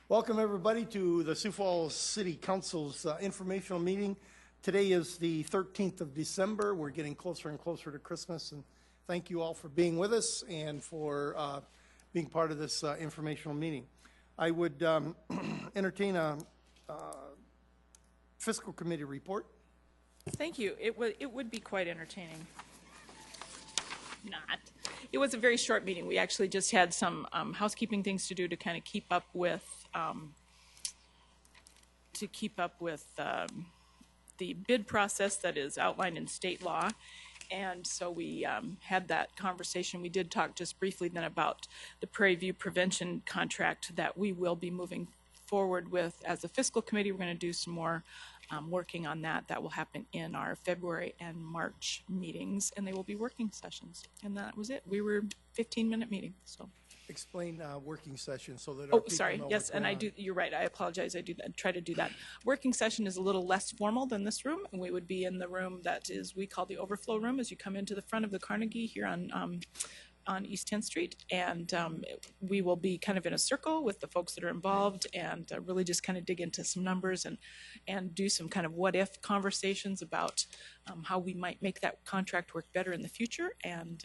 Welcome everybody to the Sioux Falls City Council's informational meeting. Today is the 13th of December. We're getting closer and closer to Christmas, and thank you all for being with us and for being part of this informational meeting. I would entertain a fiscal committee report. Thank you. It would be quite entertaining. Not. It was a very short meeting. We actually just had some housekeeping things to do to kind of keep up with the bid process that is outlined in state law. And so we had that conversation. We did talk just briefly then about the Prairie View prevention contract that we will be moving forward with as a fiscal committee. We're going to do some more working on that. That will happen in our February and March meetings, and they will be working sessions. And that was it. We were 15-minute meeting. So explain working session so that our people sorry. know Yes, and I do. You're right. I apologize. I do that. Try to do that. Working session is a little less formal than this room, and we would be in the room that is we call the overflow room as you come into the front of the Carnegie here on East 10th Street, and we will be kind of in a circle with the folks that are involved and really just kind of dig into some numbers and do some kind of what-if conversations about how we might make that contract work better in the future, and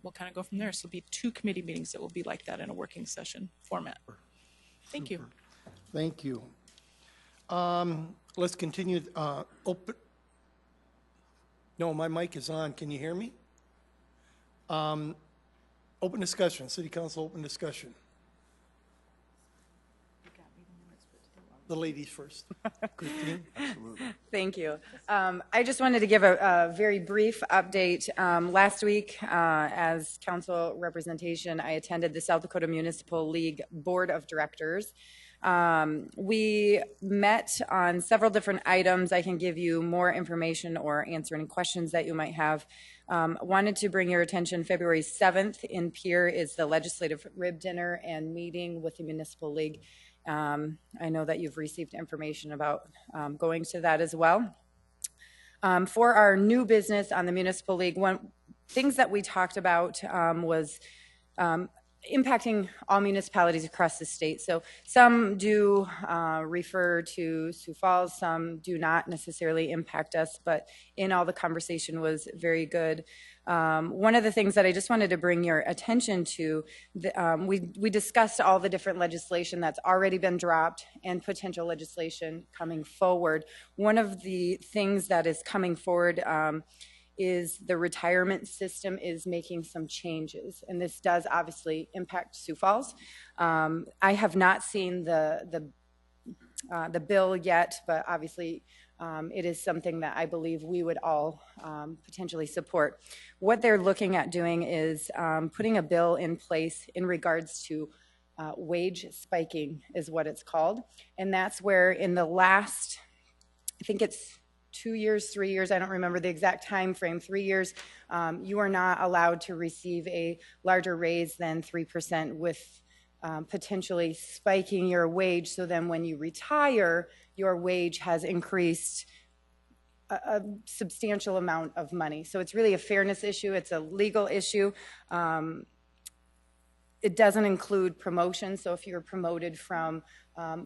we'll kind of go from there. So it'll be 2 committee meetings that will be like that in a working session format. Thank you. Thank you. Let's continue. Open. No, my mic is on. Can you hear me? Open discussion, City Council open discussion. The ladies first. Christine? Absolutely. Thank you. I just wanted to give a very brief update. Last week, as council representation, I attended the South Dakota Municipal League Board of Directors. We met on several different items. I can give you more information or answer any questions that you might have. Wanted to bring your attention, February 7th in Pierre is the legislative rib dinner and meeting with the Municipal League. I know that you've received information about going to that as well. For our new business on the Municipal League, things that we talked about was impacting all municipalities across the state. So some do refer to Sioux Falls, some do not necessarily impact us, but in all the conversation was very good. One of the things that I just wanted to bring your attention to, we discussed all the different legislation that's already been dropped and potential legislation coming forward. One of the things that is coming forward is the retirement system is making some changes, and this does obviously impact Sioux Falls. I have not seen the bill yet, but obviously it is something that I believe we would all potentially support. What they're looking at doing is putting a bill in place in regards to wage spiking is what it's called, and that's where in the last, I think it's 2 years, 3 years, I don't remember the exact time frame, 3 years, you are not allowed to receive a larger raise than 3% with potentially spiking your wage, so then when you retire, your wage has increased a substantial amount of money. So it's really a fairness issue, it's a legal issue. It doesn't include promotion, so if you're promoted from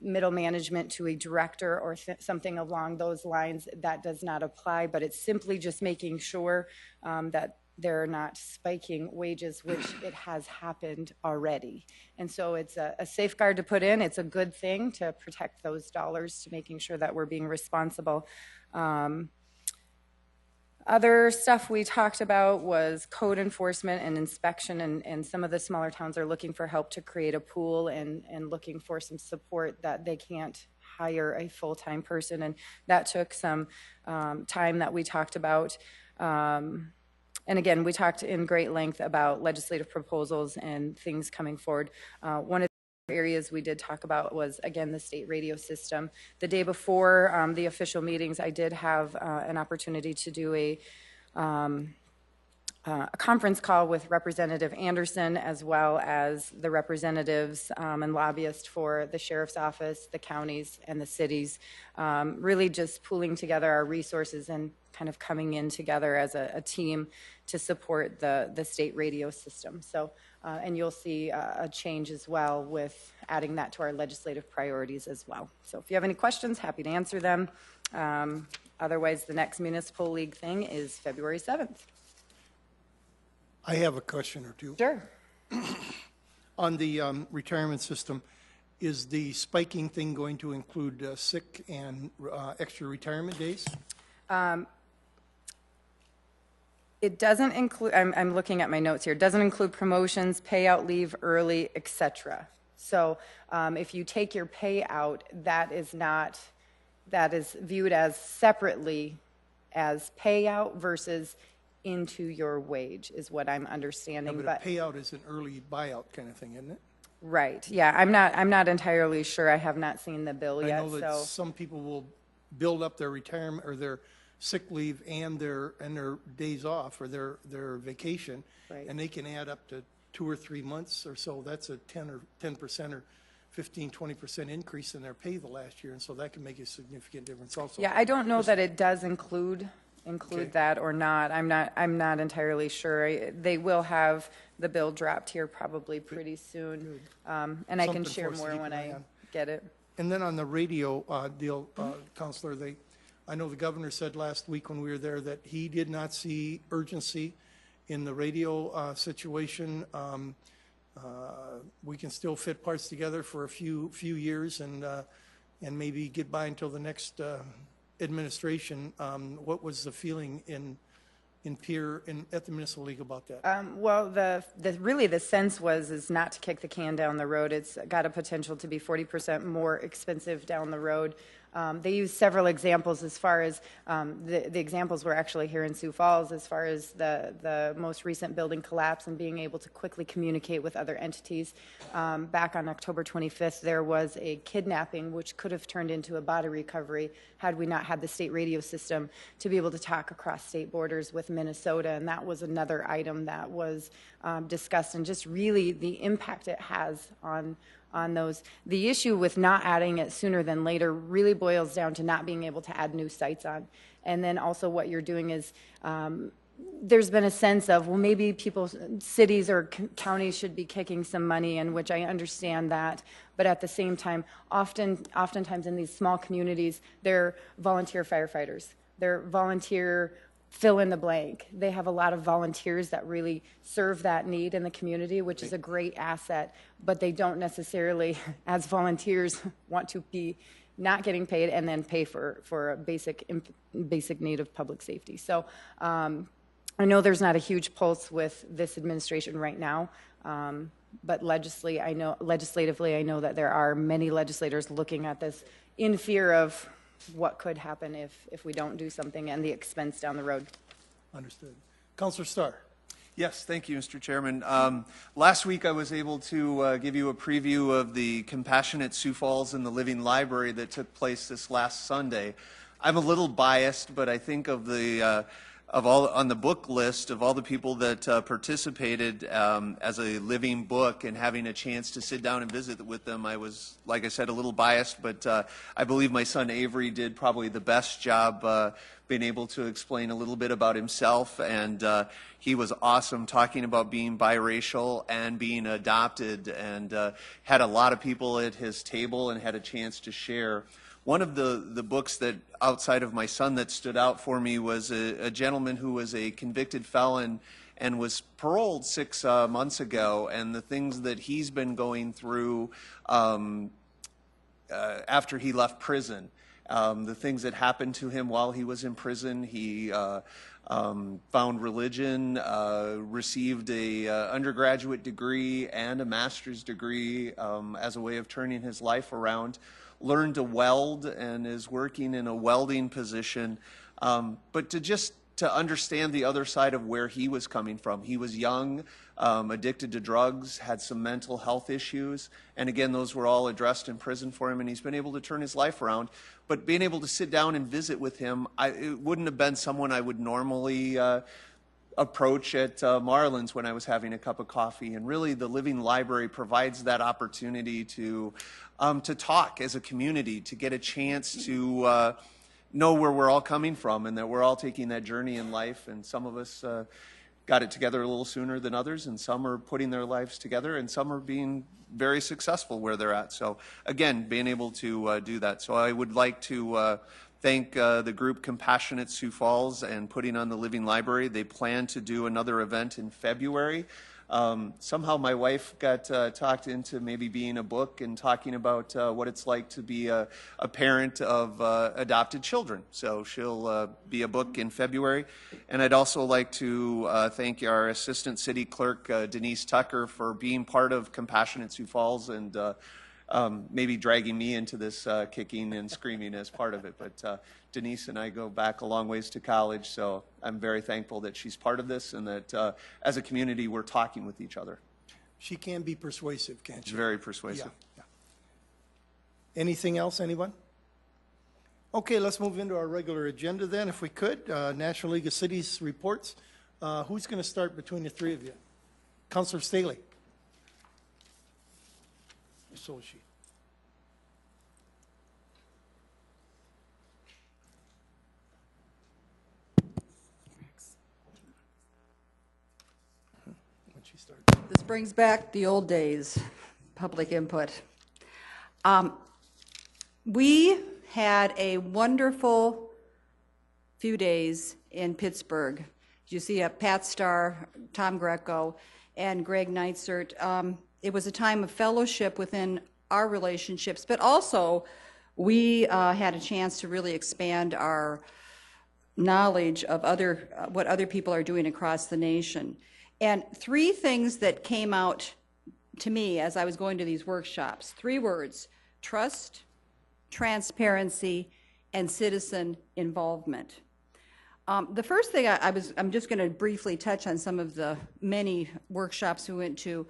middle management to a director or something along those lines, that does not apply, but it's simply just making sure that they're not spiking wages, which it has happened already. And so it's a safeguard to put in. It's a good thing to protect those dollars, to making sure that we're being responsible. Other stuff we talked about was code enforcement and inspection, and some of the smaller towns are looking for help to create a pool and looking for some support that they can't hire a full-time person, and that took some time that we talked about. And again, we talked in great length about legislative proposals and things coming forward. One of the areas we did talk about was, again, the state radio system. The day before the official meetings, I did have an opportunity to do a conference call with Representative Anderson, as well as the representatives and lobbyists for the sheriff's office, the counties, and the cities, really just pooling together our resources and kind of coming in together as a team to support the state radio system. So, and you'll see a change as well with adding that to our legislative priorities as well. So if you have any questions, happy to answer them. Otherwise, the next Municipal League thing is February 7th. I have a question or two. Sure. On the retirement system, is the spiking thing going to include sick and extra retirement days? It doesn't include, I'm looking at my notes here, it doesn't include promotions, payout leave early, et cetera. So if you take your payout, that is viewed as separately as payout versus into your wage is what I'm understanding. But a payout is an early buyout kind of thing, isn't it? Right, yeah, I'm not entirely sure. I have not seen the bill yet. I know that some people will build up their retirement or their sick leave and their days off or their vacation, Right. and they can add up to 2 or 3 months or so. That's a 10% or 15, 20% increase in their pay the last year, and so that can make a significant difference also. Yeah, I don't know that it does include Okay. that or not. I'm not entirely sure. They will have the bill dropped here probably pretty soon. And I can Something share for us to more keep when an eye I on. get it. And then on the radio deal, Counselor, I know the governor said last week when we were there that he did not see urgency in the radio situation. We can still fit parts together for a few years and maybe get by until the next administration. What was the feeling at the Municipal League about that? Well, really the sense is not to kick the can down the road. It's got a potential to be 40% more expensive down the road. They use several examples as far as the examples were actually here in Sioux Falls as far as the most recent building collapse and being able to quickly communicate with other entities. Back on October 25th, there was a kidnapping which could have turned into a body recovery had we not had the state radio system to be able to talk across state borders with Minnesota. And that was another item that was discussed, and just really the impact it has on those. The issue with not adding it sooner than later really boils down to not being able to add new sites on. And then also what you're doing is there's been a sense of, well, maybe cities or counties should be kicking some money in, which I understand that. But at the same time, oftentimes in these small communities, they're volunteer firefighters. They're volunteer fill in the blank. They have a lot of volunteers that really serve that need in the community, which is a great asset, but they don't necessarily, as volunteers, want to be not getting paid and then pay for a basic need of public safety. So I know there's not a huge pulse with this administration right now, but legislatively, I know that there are many legislators looking at this in fear of what could happen if we don't do something and the expense down the road. Understood. Councilor Starr. Yes, thank you, Mr. Chairman. Last week I was able to give you a preview of the Compassionate Sioux Falls and the Living Library that took place this last Sunday. I'm a little biased, but I think of the on the book list of all the people that participated as a living book and having a chance to sit down and visit with them, I was, like I said, a little biased, but I believe my son Avery did probably the best job being able to explain a little bit about himself, and he was awesome talking about being biracial and being adopted, and had a lot of people at his table and had a chance to share. One of the books that, outside of my son, that stood out for me was a gentleman who was a convicted felon and was paroled 6 months ago, and the things that he's been going through after he left prison. The things that happened to him while he was in prison. He found religion, received a undergraduate degree and a master's degree as a way of turning his life around. Learned to weld and is working in a welding position, but to understand the other side of where he was coming from. He was young, addicted to drugs, had some mental health issues, and again, those were all addressed in prison for him, and he's been able to turn his life around. But being able to sit down and visit with him, it wouldn't have been someone I would normally approach at Marlin's when I was having a cup of coffee. And really, the Living Library provides that opportunity to talk as a community, to get a chance to know where we're all coming from and that we're all taking that journey in life. And some of us got it together a little sooner than others, and some are putting their lives together, and some are being very successful where they're at. So again, being able to do that. So I would like to thank the group Compassionate Sioux Falls and putting on the Living Library. They plan to do another event in February. Somehow my wife got talked into maybe being a book and talking about what it's like to be a parent of adopted children. So she'll be a book in February. And I'd also like to thank our Assistant City Clerk, Denise Tucker, for being part of Compassionate Sioux Falls and maybe dragging me into this kicking and screaming as part of it. But Denise and I go back a long ways to college, so I'm very thankful that she's part of this and that as a community we're talking with each other. She can be persuasive, can't she? Very persuasive. Yeah. Anything else, anyone? Okay, let's move into our regular agenda then, if we could. National League of Cities reports. Who's going to start between the three of you? Councilor Staley. So is she. When she starts. This brings back the old days, public input. We had a wonderful few days in Pittsburgh. You see Pat Starr, Tom Greco, and Greg Neitzert. It was a time of fellowship within our relationships, but also we had a chance to really expand our knowledge of what other people are doing across the nation. And three things that came out to me as I was going to these workshops, three words: trust, transparency, and citizen involvement. The first thing I'm just going to briefly touch on some of the many workshops we went to.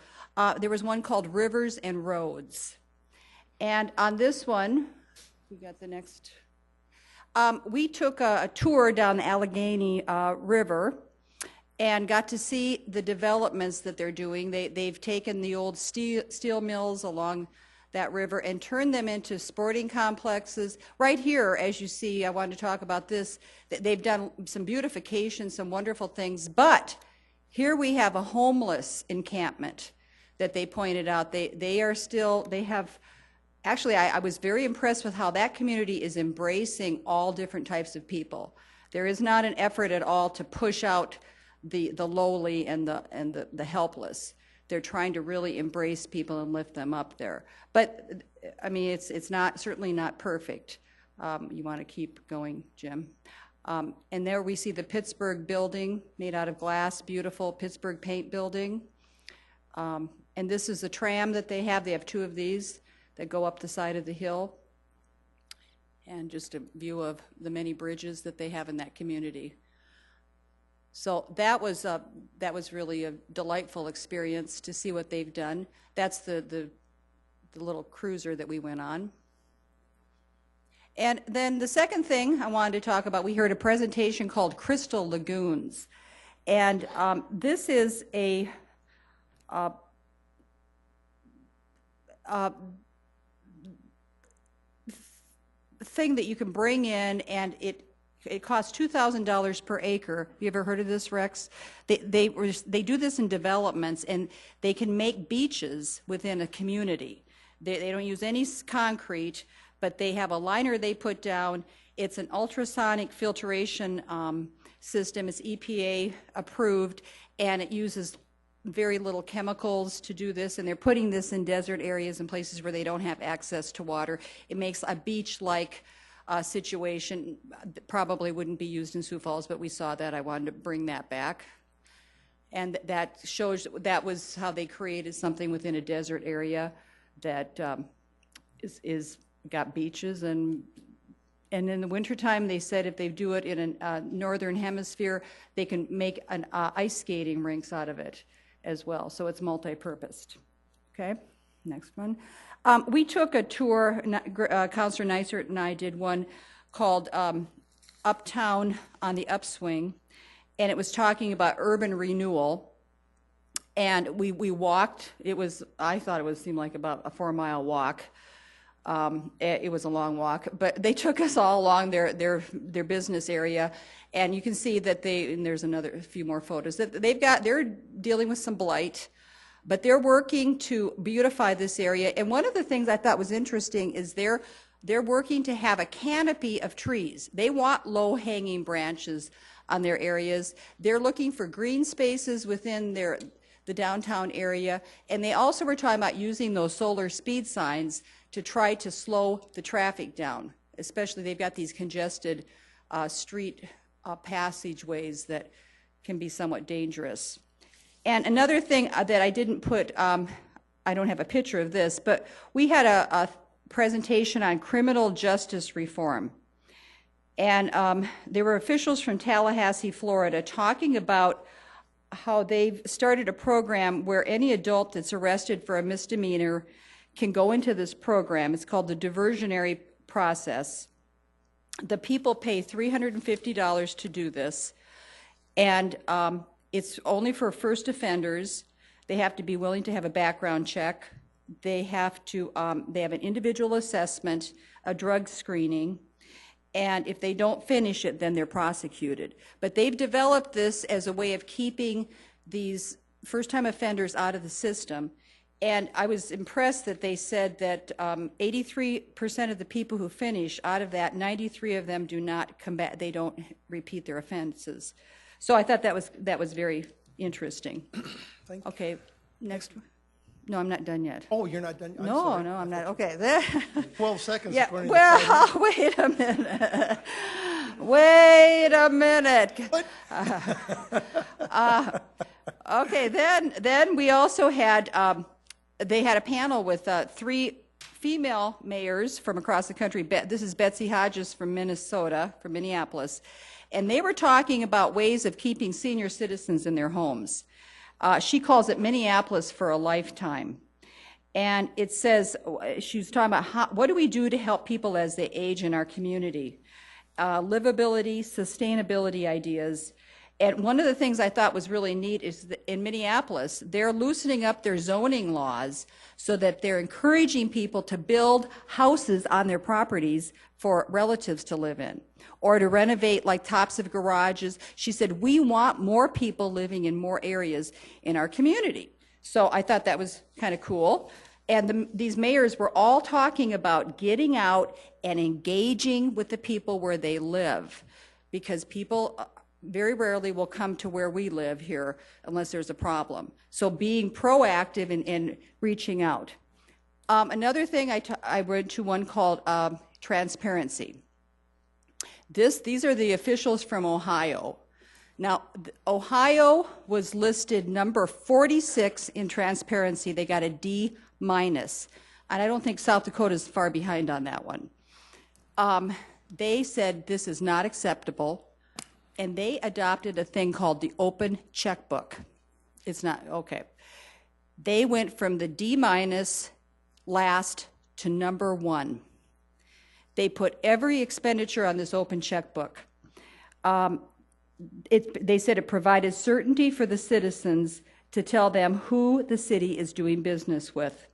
There was one called Rivers and Roads. And on this one, we got the next, we took a tour down the Allegheny River and got to see the developments that they're doing. They've taken the old steel mills along that river and turned them into sporting complexes. Right here, as you see, I wanted to talk about this. They've done some beautification, some wonderful things, but here we have a homeless encampment that they pointed out. Actually, I was very impressed with how that community is embracing all different types of people. There is not an effort at all to push out the lowly and the helpless. They're trying to really embrace people and lift them up there. But I mean, it's certainly not perfect. You want to keep going, Jim. And there we see the Pittsburgh building made out of glass, beautiful Pittsburgh paint building. And this is the tram that they have. They have two of these that go up the side of the hill. And just a view of the many bridges that they have in that community. So that was really a delightful experience to see what they've done. That's the little cruiser that we went on. And then the second thing I wanted to talk about, we heard a presentation called Crystal Lagoons. And this is a thing that you can bring in, and it costs $2,000 per acre. You ever heard of this, Rex? They do this in developments, and they can make beaches within a community. They don't use any concrete, but they have a liner they put down. It's an ultrasonic filtration system. It's EPA approved, and it uses very little chemicals to do this, and they're putting this in desert areas and places where they don't have access to water. It makes a beach-like situation. Probably wouldn't be used in Sioux Falls, but we saw that. I wanted to bring that back. And that shows that was how they created something within a desert area that is got beaches. And in the wintertime, they said if they do it in a northern hemisphere, they can make an ice skating rinks out of it as well. So it's multi-purposed. Okay, next one. We took a tour, Councilor Neitzert and I did one called Uptown on the Upswing, and it was talking about urban renewal. And we walked. I thought it would seem like about a 4-mile walk. It was a long walk, but they took us all along their business area, and you can see that and there's a few more photos, that they're dealing with some blight, but they're working to beautify this area. And one of the things I thought was interesting is they're working to have a canopy of trees. They want low-hanging branches on their areas. They're looking for green spaces within the downtown area, and they also were talking about using those solar speed signs to try to slow the traffic down. Especially, they've got these congested street passageways that can be somewhat dangerous. And another thing that I didn't put, I don't have a picture of this, but we had a presentation on criminal justice reform. And there were officials from Tallahassee, Florida, talking about how they've started a program where any adult that's arrested for a misdemeanor can go into this program. It's called the diversionary process. The people pay $350 to do this, and it's only for first offenders. They have to be willing to have a background check. They have an individual assessment, a drug screening, and if they don't finish it, then they're prosecuted. But they've developed this as a way of keeping these first-time offenders out of the system. And I was impressed that they said that 83% of the people who finish, out of that, 93 of them do not come back, they don't repeat their offenses. So I thought that was very interesting. Thank you. Okay, next one. No, I'm not done yet. Oh, you're not done? I'm No, sorry. no, I'm not. Okay. 12 seconds. Yeah, according to well, wait a minute. Wait a minute. What? Okay, then we also had, they had a panel with 3 female mayors from across the country. This is Betsy Hodges from Minnesota, from Minneapolis, and they were talking about ways of keeping senior citizens in their homes. She calls it Minneapolis for a lifetime. And it says, she was talking about what do we do to help people as they age in our community? Livability, sustainability ideas. And one of the things I thought was really neat is that in Minneapolis, they're loosening up their zoning laws so that they're encouraging people to build houses on their properties for relatives to live in, or to renovate like tops of garages. She said, we want more people living in more areas in our community. So I thought that was kind of cool. And these mayors were all talking about getting out and engaging with the people where they live, because people very rarely will come to where we live here unless there's a problem. So being proactive in reaching out. Another thing I read to one called transparency. These are the officials from Ohio. Now, Ohio was listed number 46 in transparency. They got a D-, and I don't think South Dakota is far behind on that one. They said this is not acceptable, and they adopted a thing called the open checkbook. It's not, okay. They went from the D- last to number 1. They put every expenditure on this open checkbook. They said it provided certainty for the citizens to tell them who the city is doing business with.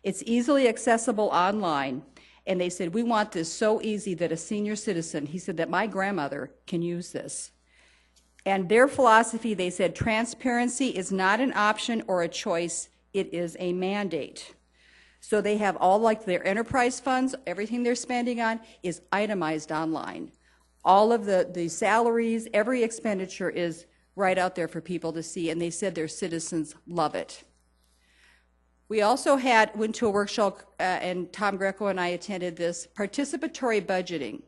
It's easily accessible online, and they said, we want this so easy that a senior citizen, he said that my grandmother can use this. And their philosophy, they said, transparency is not an option or a choice, it is a mandate. So they have all like their enterprise funds, everything they're spending on is itemized online. All of the salaries, every expenditure is right out there for people to see, and they said their citizens love it. We also went to a workshop, and Tom Greco and I attended this, participatory budgeting.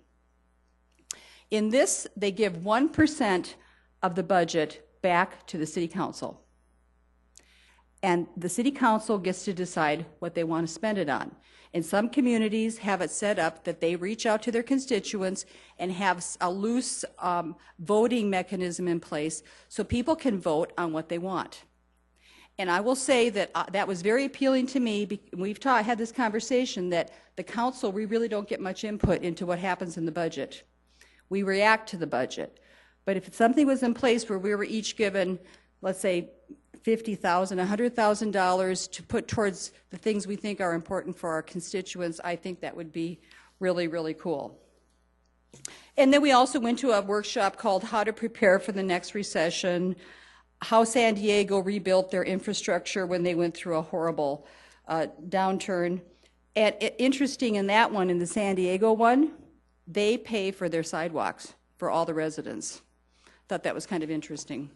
In this, they give 1% of the budget back to the city council. And the city council gets to decide what they want to spend it on. And some communities have it set up that they reach out to their constituents and have a loose voting mechanism in place so people can vote on what they want. And I will say that that was very appealing to me. We've had this conversation that the council, we really don't get much input into what happens in the budget. We react to the budget. But if something was in place where we were each given, let's say, $50,000, $100,000 to put towards the things we think are important for our constituents, I think that would be really, really cool. And then we also went to a workshop called How to Prepare for the Next Recession, how San Diego rebuilt their infrastructure when they went through a horrible downturn. And interesting in that one, in the San Diego one, they pay for their sidewalks for all the residents. Thought that was kind of interesting.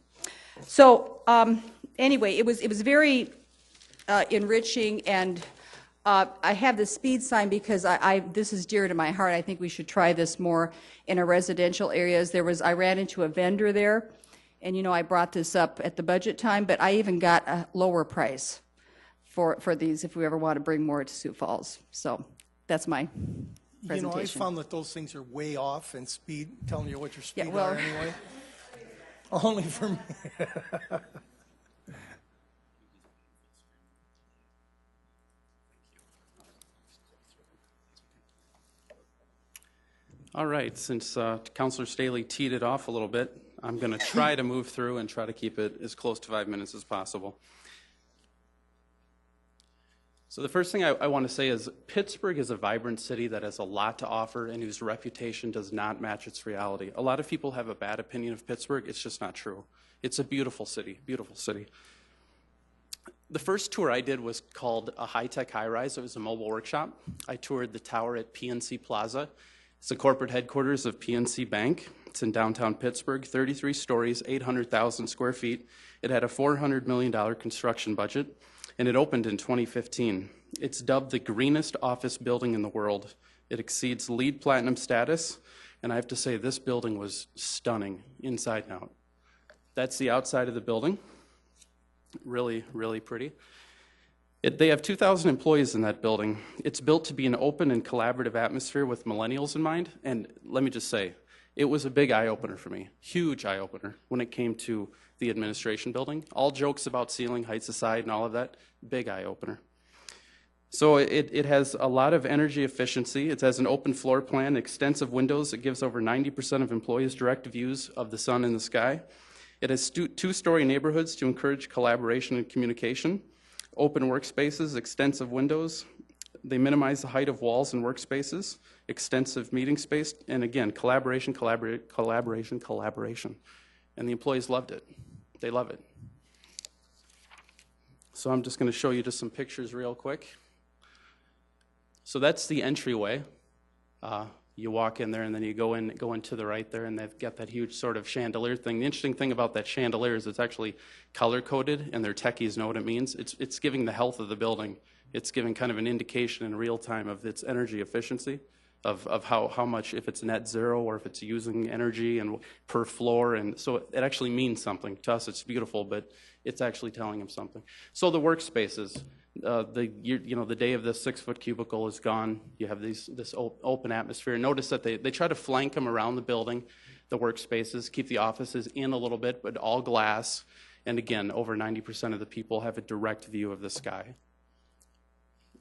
So anyway, it was very enriching, and I have the speed sign because this is dear to my heart. I think we should try this more in our residential areas. I ran into a vendor there, and you know, I brought this up at the budget time, but I even got a lower price for these if we ever want to bring more to Sioux Falls. So that's my presentation. You know, I found that those things are way off in speed, telling you what your speed Yeah, well, are anyway. Only for me. All right, since Councilor Staley teed it off a little bit, I'm going to try to move through and try to keep it as close to 5 minutes as possible. So the first thing I want to say is Pittsburgh is a vibrant city that has a lot to offer and whose reputation does not match its reality. A lot of people have a bad opinion of Pittsburgh. It's just not true. It's a beautiful city, beautiful city. The first tour I did was called a high-tech high-rise. It was a mobile workshop. I toured the tower at PNC Plaza. It's the corporate headquarters of PNC Bank. It's in downtown Pittsburgh, 33 stories, 800,000 square feet. It had a $400 million construction budget, and it opened in 2015. It's dubbed the greenest office building in the world. It exceeds LEED Platinum status, and I have to say this building was stunning, inside and out. That's the outside of the building. Really, really pretty. They have 2,000 employees in that building. It's built to be an open and collaborative atmosphere with millennials in mind, and let me just say, it was a big eye-opener for me, huge eye-opener when it came to the administration building. All jokes about ceiling heights aside and all of that, big eye-opener. So it has a lot of energy efficiency. It has an open floor plan, extensive windows. It gives over 90% of employees direct views of the sun and the sky. It has two-story neighborhoods to encourage collaboration and communication. Open workspaces, extensive windows. They minimize the height of walls and workspaces, extensive meeting space, and again, collaboration. And the employees loved it. They love it. So I'm just going to show you just some pictures real quick. So that's the entryway. You walk in there and then you go in to the right there, and they've got that huge sort of chandelier thing. The interesting thing about that chandelier is it's actually color-coded, and their techies know what it means. It's giving the health of the building. It's giving kind of an indication in real time of its energy efficiency, of how much, if it's net zero or if it's using energy and per floor. And so it actually means something. To us, it's beautiful, but it's actually telling them something. So the workspaces. The day of the 6-foot cubicle is gone. You have this open atmosphere. Notice that they try to flank them around the building, the workspaces, keep the offices in a little bit, but all glass. And again, over 90% of the people have a direct view of the sky.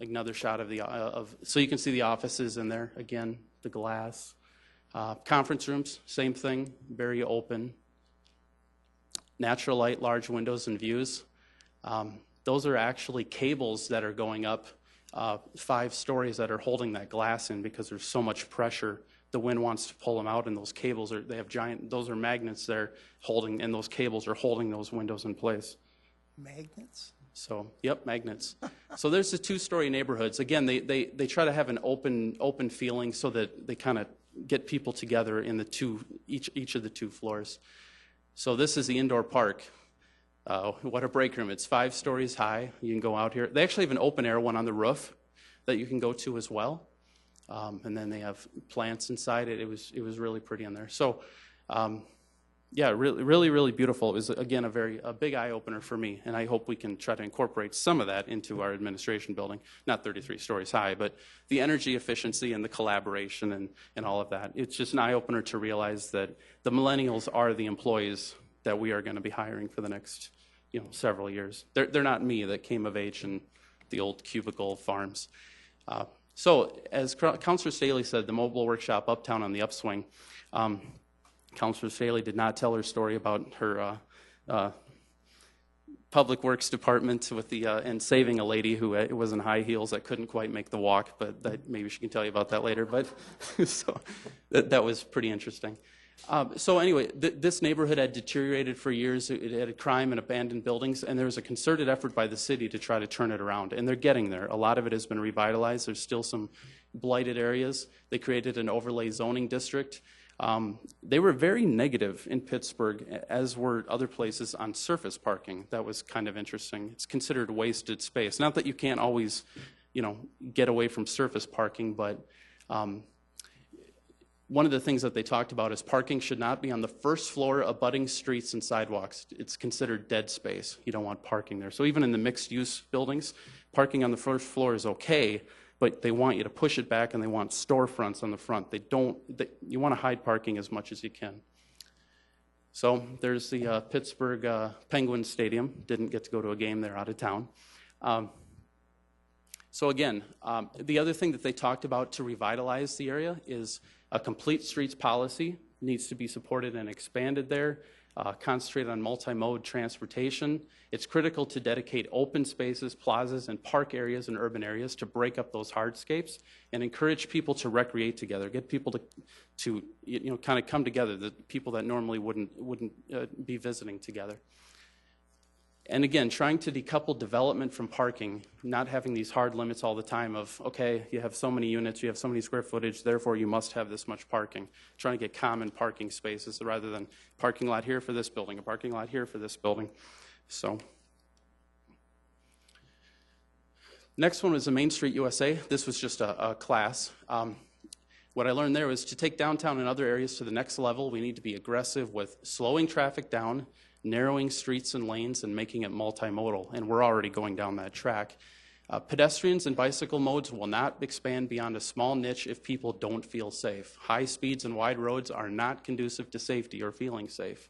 Another shot of so you can see the offices in there. Again, the glass. Conference rooms, same thing, very open. Natural light, large windows and views. Those are actually cables that are going up 5 stories that are holding that glass in because there's so much pressure. The wind wants to pull them out, and those cables they have those are magnets there holding, and those cables are holding those windows in place. Magnets? So, yep, magnets. So there's the 2-story neighborhoods. Again, they try to have an open feeling so that they kind of get people together in each of the 2 floors. So this is the indoor park. What a break room. It's 5 stories high. You can go out here. They actually have an open air one on the roof that you can go to as well. And then they have plants inside it. It was really pretty in there. So, yeah, really, really beautiful. It was, again, a big eye-opener for me, and I hope we can try to incorporate some of that into our administration building. Not 33 stories high, but the energy efficiency and the collaboration and all of that. It's just an eye-opener to realize that the millennials are the employees that we are going to be hiring for the next several years. They're not me that came of age in the old cubicle farms. So as Councilor Staley said, the mobile workshop uptown on the upswing, Councilor Staley did not tell her story about her Public Works Department with the and saving a lady who was in high heels that couldn't quite make the walk, but maybe she can tell you about that later. But so that was pretty interesting. So anyway, this neighborhood had deteriorated for years. It had crime and abandoned buildings, and there was a concerted effort by the city to try to turn it around, and they're getting there. A lot of it has been revitalized. There's still some blighted areas. They created an overlay zoning district. They were very negative in Pittsburgh, as were other places, on surface parking. That was kind of interesting. It's considered wasted space. Not that you can't always, get away from surface parking, but one of the things that they talked about is parking should not be on the first floor abutting streets and sidewalks. It's considered dead space. You don't want parking there. So even in the mixed-use buildings, parking on the first floor is okay, but they want you to push it back, and they want storefronts on the front. You want to hide parking as much as you can. So there's the Pittsburgh Penguins Stadium. Didn't get to go to a game there, out of town. So again, the other thing that they talked about to revitalize the area is a complete streets policy needs to be supported and expanded there. Concentrate on multi-mode transportation. It's critical to dedicate open spaces, plazas, and park areas in urban areas to break up those hardscapes and encourage people to recreate together, get people to kind of come together, the people that normally wouldn't be visiting together. And again, trying to decouple development from parking, not having these hard limits all the time of, okay, you have so many units, you have so many square footage, therefore you must have this much parking. Trying to get common parking spaces rather than parking lot here for this building, a parking lot here for this building. So, next one was the Main Street USA. This was just a class. What I learned there was to take downtown and other areas to the next level, we need to be aggressive with slowing traffic down, narrowing streets and lanes, and making it multimodal, and we're already going down that track. Pedestrians and bicycle modes will not expand beyond a small niche if people don't feel safe. High speeds and wide roads are not conducive to safety or feeling safe.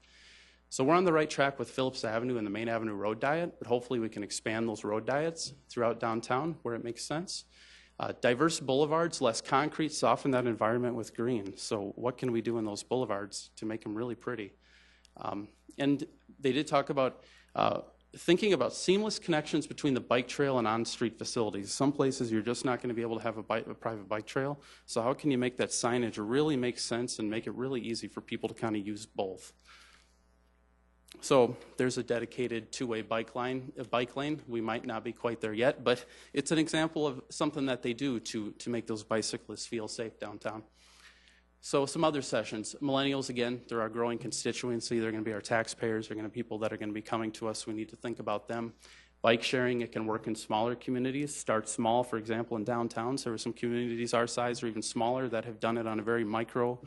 So we're on the right track with Phillips Avenue and the Main Avenue Road Diet, but hopefully we can expand those road diets throughout downtown where it makes sense. Diverse boulevards, less concrete, soften that environment with green. So what can we do in those boulevards to make them really pretty? And they did talk about thinking about seamless connections between the bike trail and on-street facilities. Some places you're just not going to be able to have a private bike trail. So how can you make that signage really make sense and make it really easy for people to kind of use both? So there's a dedicated two-way bike lane. We might not be quite there yet, but it's an example of something that they do to make those bicyclists feel safe downtown. So some other sessions. Millennials, again, they're our growing constituency. They're going to be our taxpayers. They're going to be people that are going to be coming to us. We need to think about them. Bike sharing, it can work in smaller communities. Start small, for example, in downtowns. There are some communities our size or even smaller that have done it on a very micro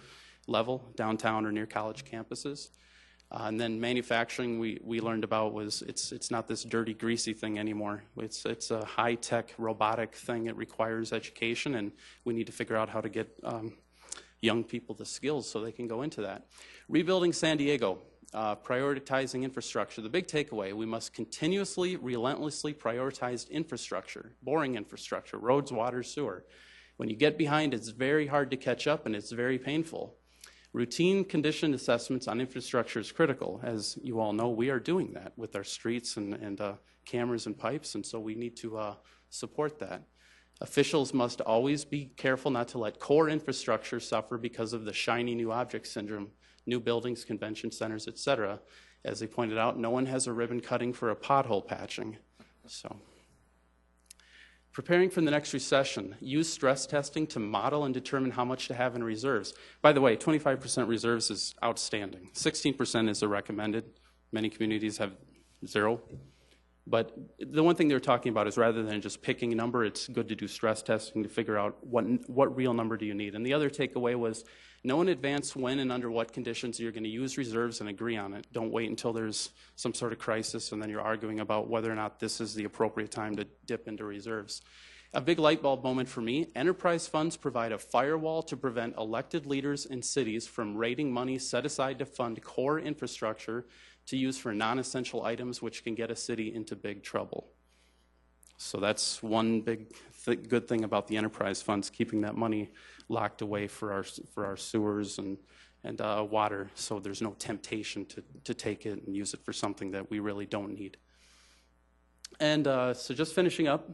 level, downtown or near college campuses. And then manufacturing, we learned about was it's not this dirty, greasy thing anymore. It's a high-tech, robotic thing. It requires education, and we need to figure out how to get young people the skills so they can go into that. Rebuilding San Diego, prioritizing infrastructure. The big takeaway, we must continuously, relentlessly prioritize infrastructure, boring infrastructure, roads, water, sewer. When you get behind, it's very hard to catch up, and it's very painful. Routine condition assessments on infrastructure is critical. As you all know, we are doing that with our streets and cameras and pipes, and so we need to support that. Officials must always be careful not to let core infrastructure suffer because of the shiny new object syndrome, new buildings, convention centers, etc. As they pointed out, no one has a ribbon cutting for a pothole patching. So, preparing for the next recession, use stress testing to model and determine how much to have in reserves. By the way, 25% reserves is outstanding. 16% is the recommended. Many communities have 0. But the one thing they were talking about is rather than just picking a number, it's good to do stress testing to figure out what real number do you need. And the other takeaway was know in advance when and under what conditions you're going to use reserves and agree on it. Don't wait until there's some sort of crisis and then you're arguing about whether or not this is the appropriate time to dip into reserves. A big light bulb moment for me, enterprise funds provide a firewall to prevent elected leaders in cities from raiding money set aside to fund core infrastructure to use for non-essential items which can get a city into big trouble. So that's one big good thing about the enterprise funds, keeping that money locked away for our sewers and water, so there's no temptation to take it and use it for something that we really don't need. And so just finishing up,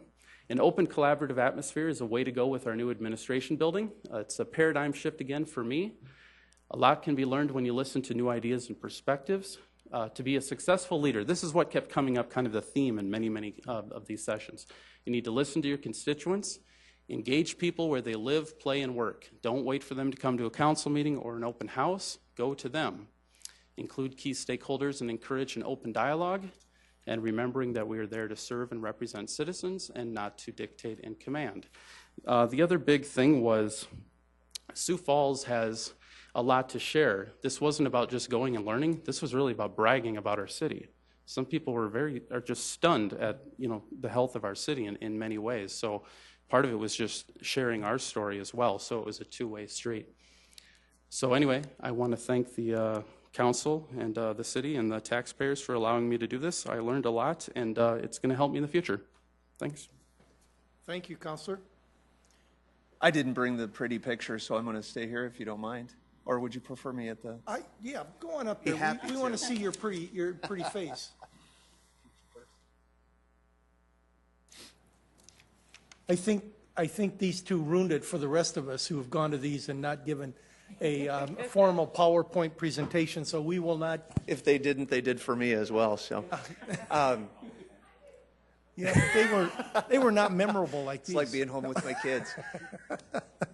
an open collaborative atmosphere is a way to go with our new administration building. It's a paradigm shift again for me. A lot can be learned when you listen to new ideas and perspectives. To be a successful leader, this is what kept coming up, kind of the theme in many of these sessions. You need to listen to your constituents, engage people where they live, play, and work. Don't wait for them to come to a council meeting or an open house. Go to them. Include key stakeholders and encourage an open dialogue, and remembering that we are there to serve and represent citizens and not to dictate and command. The other big thing was Sioux Falls has a lot to share. This wasn't about just going and learning. This was really about bragging about our city. Some people are just stunned at the health of our city in many ways. So part of it was just sharing our story as well. So it was a two-way street. So anyway, I want to thank the council and the city and the taxpayers for allowing me to do this. I learned a lot, and it's going to help me in the future. Thanks. Thank you, Counselor. I didn't bring the pretty picture, so I'm going to stay here if you don't mind. Or would you prefer me at the? Yeah, go on up there. We want to see your pretty face. I think these two ruined it for the rest of us who have gone to these and not given a formal PowerPoint presentation. So we will not. If they didn't, they did for me as well. So. Yeah, they were not memorable like these. It's like being home with my kids.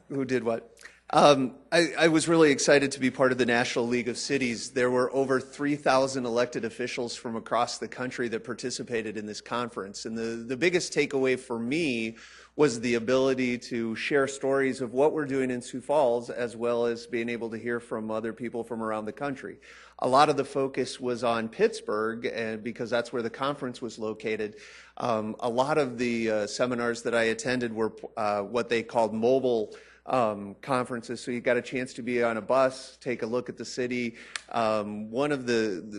Who did what? I was really excited to be part of the National League of Cities. There were over 3,000 elected officials from across the country that participated in this conference. And the biggest takeaway for me was the ability to share stories of what we're doing in Sioux Falls, as well as being able to hear from other people from around the country. A lot of the focus was on Pittsburgh, and because that's where the conference was located. A lot of the seminars that I attended were what they called mobile conferences, so you got a chance to be on a bus, take a look at the city. One of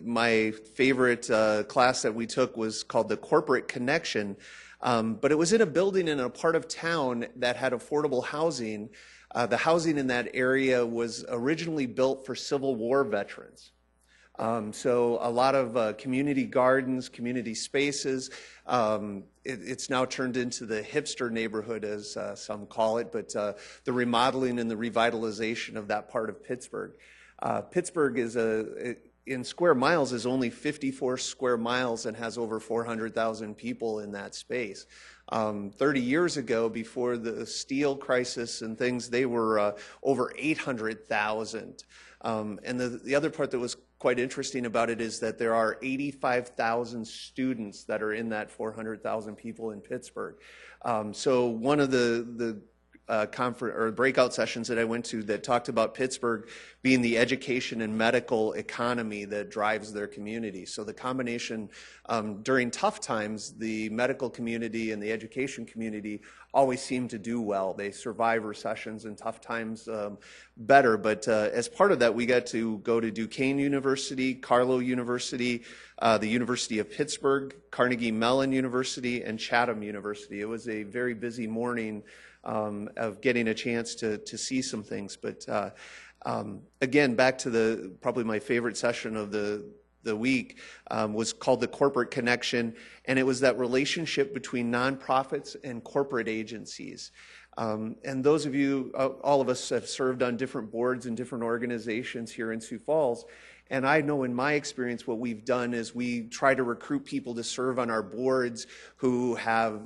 my favorite class that we took was called the Corporate Connection, but it was in a building in a part of town that had affordable housing. The housing in that area was originally built for Civil War veterans. So a lot of community gardens, community spaces. It's now turned into the hipster neighborhood, as some call it, but the remodeling and the revitalization of that part of Pittsburgh. Pittsburgh is in square miles is only 54 square miles and has over 400,000 people in that space. 30 years ago, before the steel crisis and things, they were over 800,000. And the other part that was quite interesting about it is that there are 85,000 students that are in that 400,000 people in Pittsburgh. So one of the conference or breakout sessions that I went to that talked about Pittsburgh being the education and medical economy that drives their community. So the combination during tough times, the medical community and the education community always seem to do well. They survive recessions and tough times better. But as part of that, we got to go to Duquesne University, Carlow University, the University of Pittsburgh, Carnegie Mellon University, and Chatham University. It was a very busy morning of getting a chance to see some things. But again, back to probably my favorite session of the week was called the Corporate Connection, and it was that relationship between nonprofits and corporate agencies. And those of you, all of us have served on different boards and different organizations here in Sioux Falls. And I know in my experience what we've done is we try to recruit people to serve on our boards who have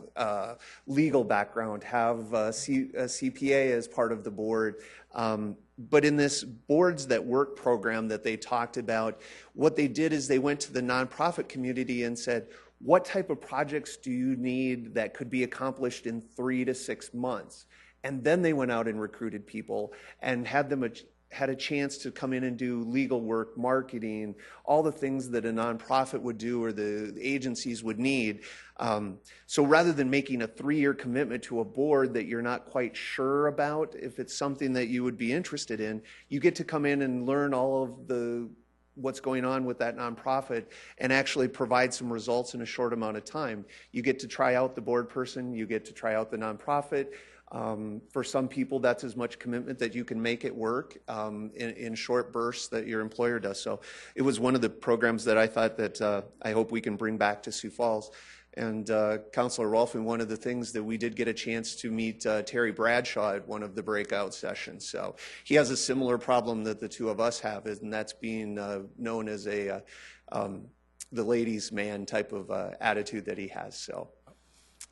legal background, have a CPA as part of the board. But in this Boards That Work program that they talked about, what they did is they went to the nonprofit community and said, what type of projects do you need that could be accomplished in 3 to 6 months? And then they went out and recruited people and had a chance to come in and do legal work, marketing, all the things that a nonprofit would do or the agencies would need. So rather than making a 3-year commitment to a board that you're not quite sure about, if it's something that you would be interested in, you get to come in and learn all of what's going on with that nonprofit and actually provide some results in a short amount of time. You get to try out the board person, you get to try out the nonprofit. For some people, that's as much commitment that you can make it work in short bursts that your employer does. So it was one of the programs that I thought that I hope we can bring back to Sioux Falls. And Councilor Rolfing, one of the things that we did get a chance to meet Terry Bradshaw at one of the breakout sessions. So he has a similar problem that the two of us have, and that's being known as a the ladies' man type of attitude that he has. So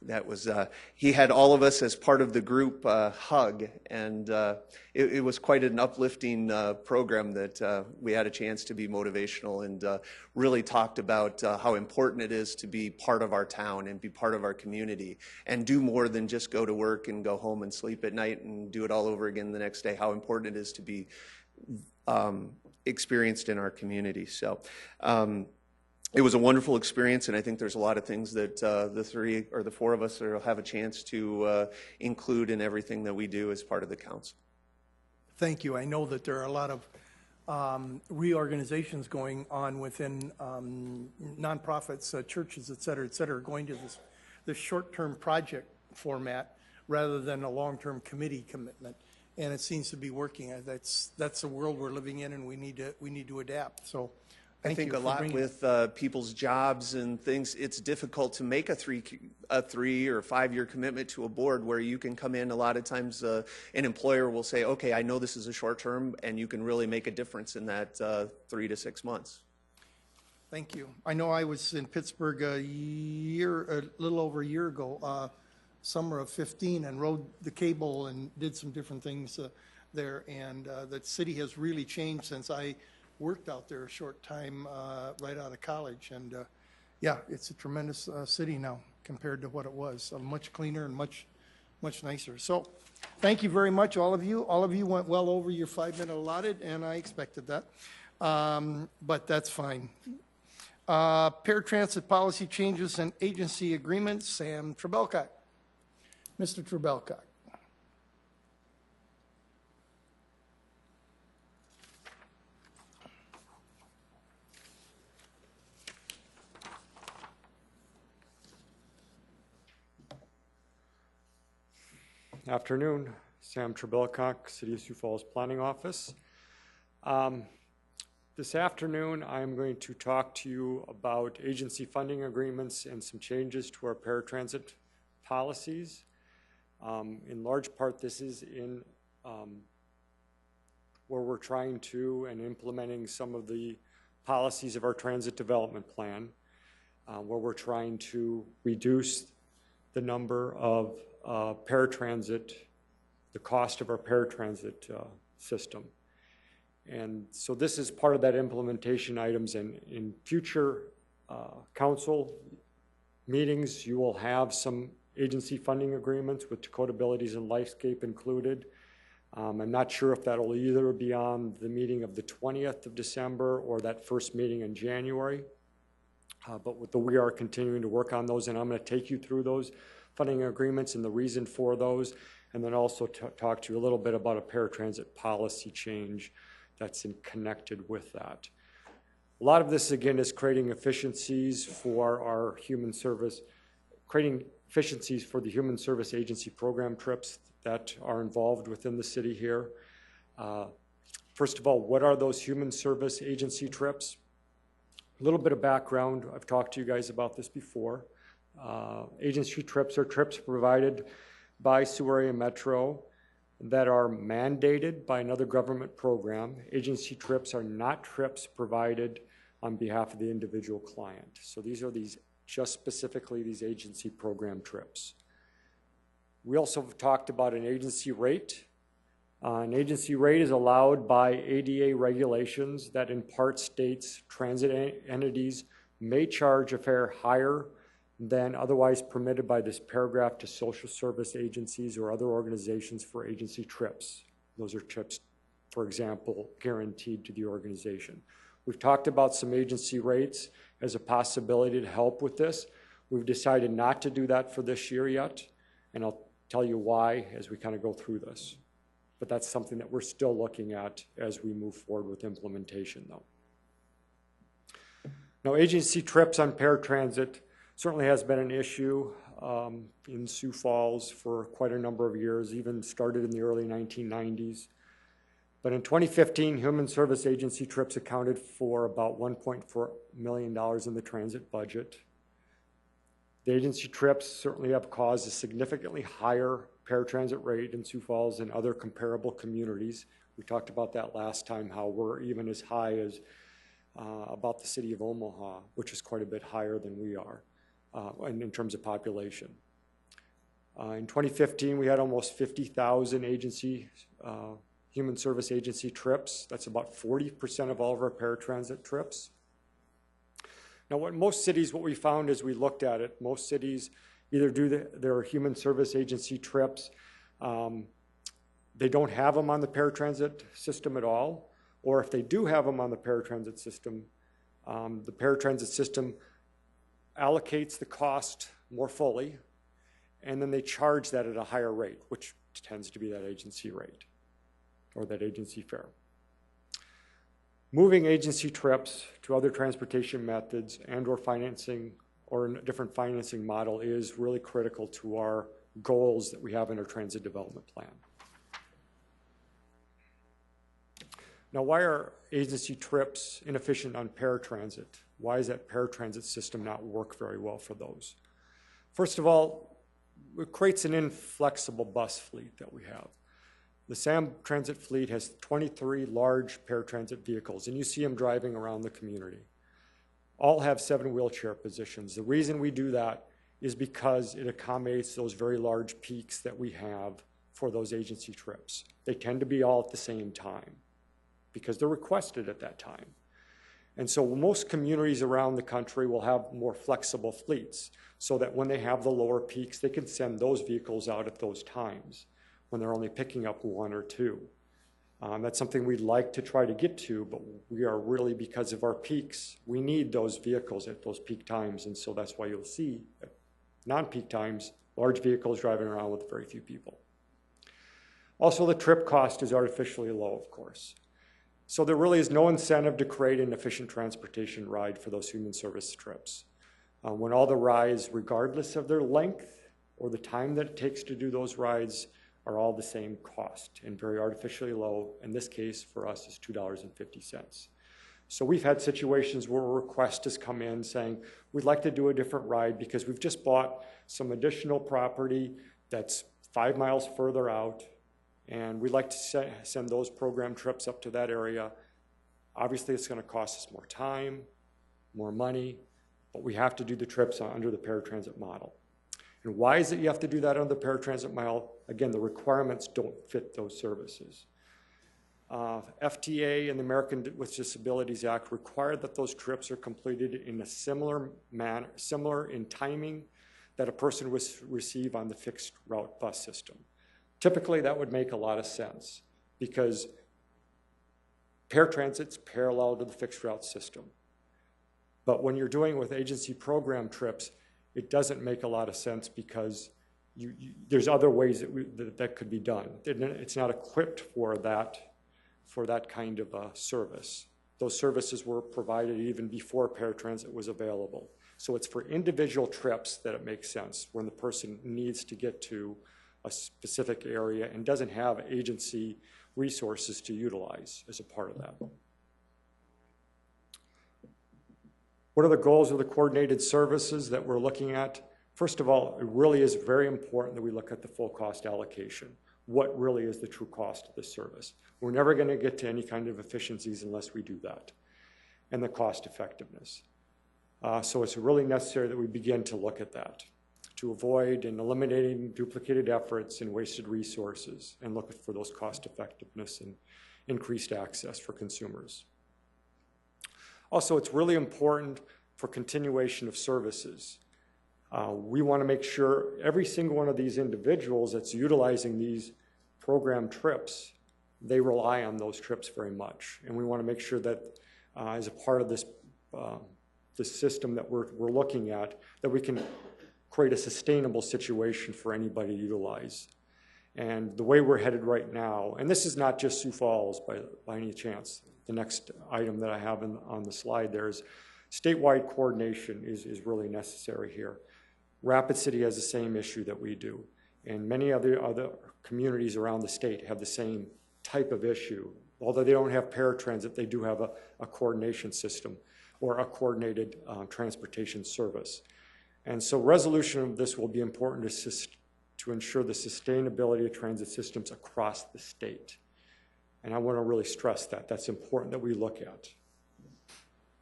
that was, he had all of us as part of the group hug, and it was quite an uplifting program that we had a chance to be motivational and really talked about how important it is to be part of our town and be part of our community and do more than just go to work and go home and sleep at night and do it all over again the next day, how important it is to be experienced in our community. So it was a wonderful experience, and I think there's a lot of things that the three or the four of us will have a chance to include in everything that we do as part of the council. Thank you. I know that there are a lot of reorganizations going on within nonprofits, churches, et cetera, going to this short-term project format rather than a long-term committee commitment. And it seems to be working. That's the world we're living in, and we need to adapt. So I think a lot with people's jobs and things, it's difficult to make a 3 or 5 year commitment to a board where you can come in. A lot of times an employer will say, okay, I know this is a short term, and you can really make a difference in that 3 to 6 months. Thank you. I know I was in Pittsburgh a little over a year ago, summer of 15, and rode the cable and did some different things there. And the city has really changed since I worked out there a short time right out of college. And yeah, it's a tremendous city now compared to what it was. Much cleaner and much nicer. So thank you very much, all of you. All of you went well over your 5-minute allotted, and I expected that. But that's fine. Paratransit policy changes and agency agreements, Sam Trebelcock. Mr. Trebelcock. Afternoon, Sam Trebelcock, City of Sioux Falls Planning Office. This afternoon, I'm going to talk to you about agency funding agreements and some changes to our paratransit policies. In large part, this is in where we're trying to and implementing some of the policies of our transit development plan, where we're trying to reduce the number of paratransit, the cost of our paratransit system. And so this is part of that implementation items, and in future council meetings, you will have some agency funding agreements with Dakota Abilities and Lifescape included. I'm not sure if that'll either be on the meeting of the 20th of December or that first meeting in January. But we are continuing to work on those, and I'm going to take you through those funding agreements and the reason for those, and then also talk to you a little bit about a paratransit policy change that's connected with that. A lot of this, again, is creating efficiencies for our human service, creating efficiencies for the human service agency program trips that are involved within the city here. First of all, what are those human service agency trips? A little bit of background. I've talked to you guys about this before. Agency trips are trips provided by Sioux Area Metro that are mandated by another government program. Agency trips are not trips provided on behalf of the individual client. So these are just specifically these agency program trips. We also have talked about an agency rate. An agency rate is allowed by ADA regulations that in part states transit entities may charge a fare higher than otherwise permitted by this paragraph to social service agencies or other organizations for agency trips. Those are trips, for example, guaranteed to the organization. We've talked about some agency rates as a possibility to help with this. We've decided not to do that for this year yet, and I'll tell you why as we kind of go through this. But that's something that we're still looking at as we move forward with implementation, though. Now, agency trips on paratransit certainly has been an issue in Sioux Falls for quite a number of years, even started in the early 1990s. But in 2015, human service agency trips accounted for about $1.4 million in the transit budget. The agency trips certainly have caused a significantly higher paratransit rate in Sioux Falls and other comparable communities. We talked about that last time, how we're even as high as about the city of Omaha, which is quite a bit higher than we are in terms of population. In 2015, we had almost 50,000 agency, human service agency trips. That's about 40% of all of our paratransit trips. Now, what we found as we looked at it, most cities either do their human service agency trips, they don't have them on the paratransit system at all, or if they do have them on the paratransit system allocates the cost more fully, and then they charge that at a higher rate, which tends to be that agency rate or that agency fare. Moving agency trips to other transportation methods and or financing or a different financing model is really critical to our goals that we have in our transit development plan. Now, why are agency trips inefficient on paratransit? Why does that paratransit system not work very well for those? First of all, it creates an inflexible bus fleet that we have. The SAM Transit fleet has 23 large paratransit vehicles, and you see them driving around the community. All have 7 wheelchair positions. The reason we do that is because it accommodates those very large peaks that we have for those agency trips. They tend to be all at the same time because they're requested at that time. And so most communities around the country will have more flexible fleets so that when they have the lower peaks, they can send those vehicles out at those times when they're only picking up 1 or 2. That's something we'd like to try to get to, but we are really, because of our peaks, we need those vehicles at those peak times, and so that's why you'll see at non-peak times, large vehicles driving around with very few people. Also, the trip cost is artificially low, of course. So there really is no incentive to create an efficient transportation ride for those human service trips. When all the rides, regardless of their length or the time that it takes to do those rides, are all the same cost and very artificially low. In this case, for us, is $2.50. So we've had situations where a request has come in saying, we'd like to do a different ride because we've just bought some additional property that's 5 miles further out, and we'd like to send those program trips up to that area. Obviously, it's going to cost us more time, more money, but we have to do the trips under the paratransit model. And why is it you have to do that under the paratransit model? Again, the requirements don't fit those services. FTA and the American with Disabilities Act require that those trips are completed in a similar manner, similar in timing that a person would receive on the fixed route bus system. Typically, that would make a lot of sense because paratransit's parallel to the fixed route system. But when you're doing with agency program trips, it doesn't make a lot of sense because there's other ways that could be done. It's not equipped for that kind of service. Those services were provided even before paratransit was available. So it's for individual trips that it makes sense when the person needs to get to a specific area and doesn't have agency resources to utilize as a part of that. What are the goals of the coordinated services that we're looking at? First of all, it really is very important that we look at the full cost allocation. What really is the true cost of this service? We're never going to get to any kind of efficiencies unless we do that. And the cost effectiveness. So it's really necessary that we begin to look at that to avoid and eliminating duplicated efforts and wasted resources and look for those cost effectiveness and increased access for consumers. Also, it's really important for continuation of services. We want to make sure every single one of these individuals that's utilizing these program trips, they rely on those trips very much. And we want to make sure that as a part of this, this system that we're looking at, that we can create a sustainable situation for anybody to utilize. And the way we're headed right now, and this is not just Sioux Falls by any chance. The next item that I have on the slide there is statewide coordination is really necessary here. Rapid City has the same issue that we do, and many other communities around the state have the same type of issue. Although they don't have paratransit, they do have a coordination system or a coordinated transportation service. And so resolution of this will be important to ensure the sustainability of transit systems across the state. And I want to really stress that. That's important that we look at.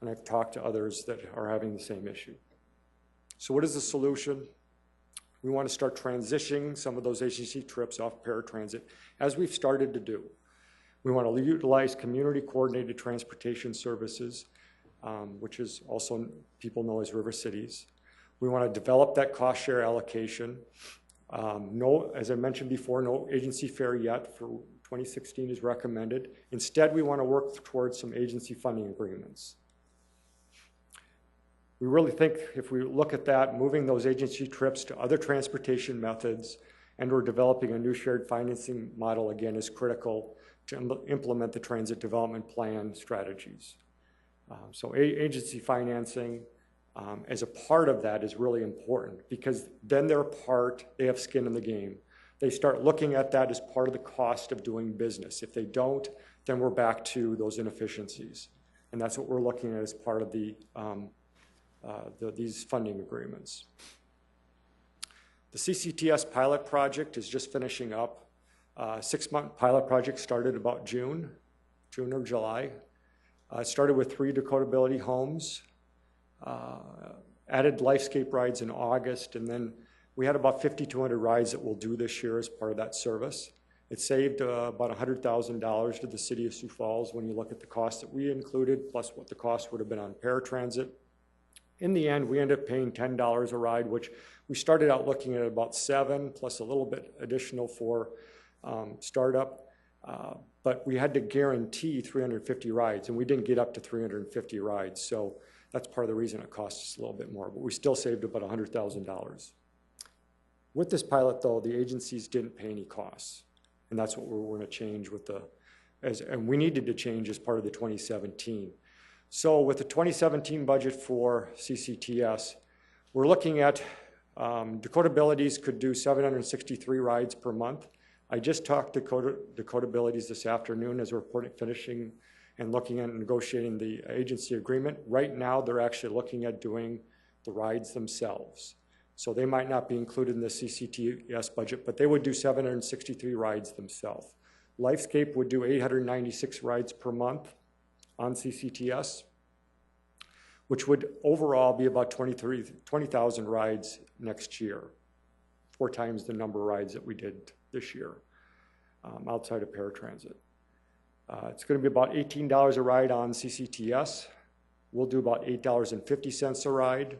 And I've talked to others that are having the same issue. So what is the solution? We want to start transitioning some of those agency trips off paratransit, as we've started to do. We want to utilize community coordinated transportation services, which is also people know as river cities. We want to develop that cost share allocation. As I mentioned before, no agency fare yet for 2016 is recommended. Instead, we want to work towards some agency funding agreements. We really think if we look at that, moving those agency trips to other transportation methods and we're developing a new shared financing model, again, is critical to implement the transit development plan strategies. So agency financing as a part of that is really important because then they have skin in the game. They start looking at that as part of the cost of doing business. If they don't, then we're back to those inefficiencies. And that's what we're looking at as part of these funding agreements. The CCTS pilot project is just finishing up. 6-month pilot project started about June or July. It started with 3 Dakotability homes, added Lifescape rides in August, and then we had about 5,200 rides that we'll do this year as part of that service. It saved about $100,000 to the City of Sioux Falls when you look at the cost that we included, plus what the cost would have been on paratransit. In the end, we ended up paying $10 a ride, which we started out looking at about $7 plus a little bit additional for startup. But we had to guarantee 350 rides, and we didn't get up to 350 rides. So that's part of the reason it cost us a little bit more, but we still saved about $100,000. With this pilot, though, the agencies didn't pay any costs, and that's what we're going to change with and we needed to change as part of the 2017. So with the 2017 budget for CCTS, we're looking at Dakotabilities could do 763 rides per month. I just talked to Dakotabilities this afternoon as we're finishing and looking at negotiating the agency agreement. Right now, they're actually looking at doing the rides themselves. So they might not be included in the CCTS budget, but they would do 763 rides themselves. Lifescape would do 896 rides per month on CCTS, which would overall be about 20,000 rides next year, 4 times the number of rides that we did this year outside of paratransit. It's going to be about $18 a ride on CCTS. We'll do about $8.50 a ride.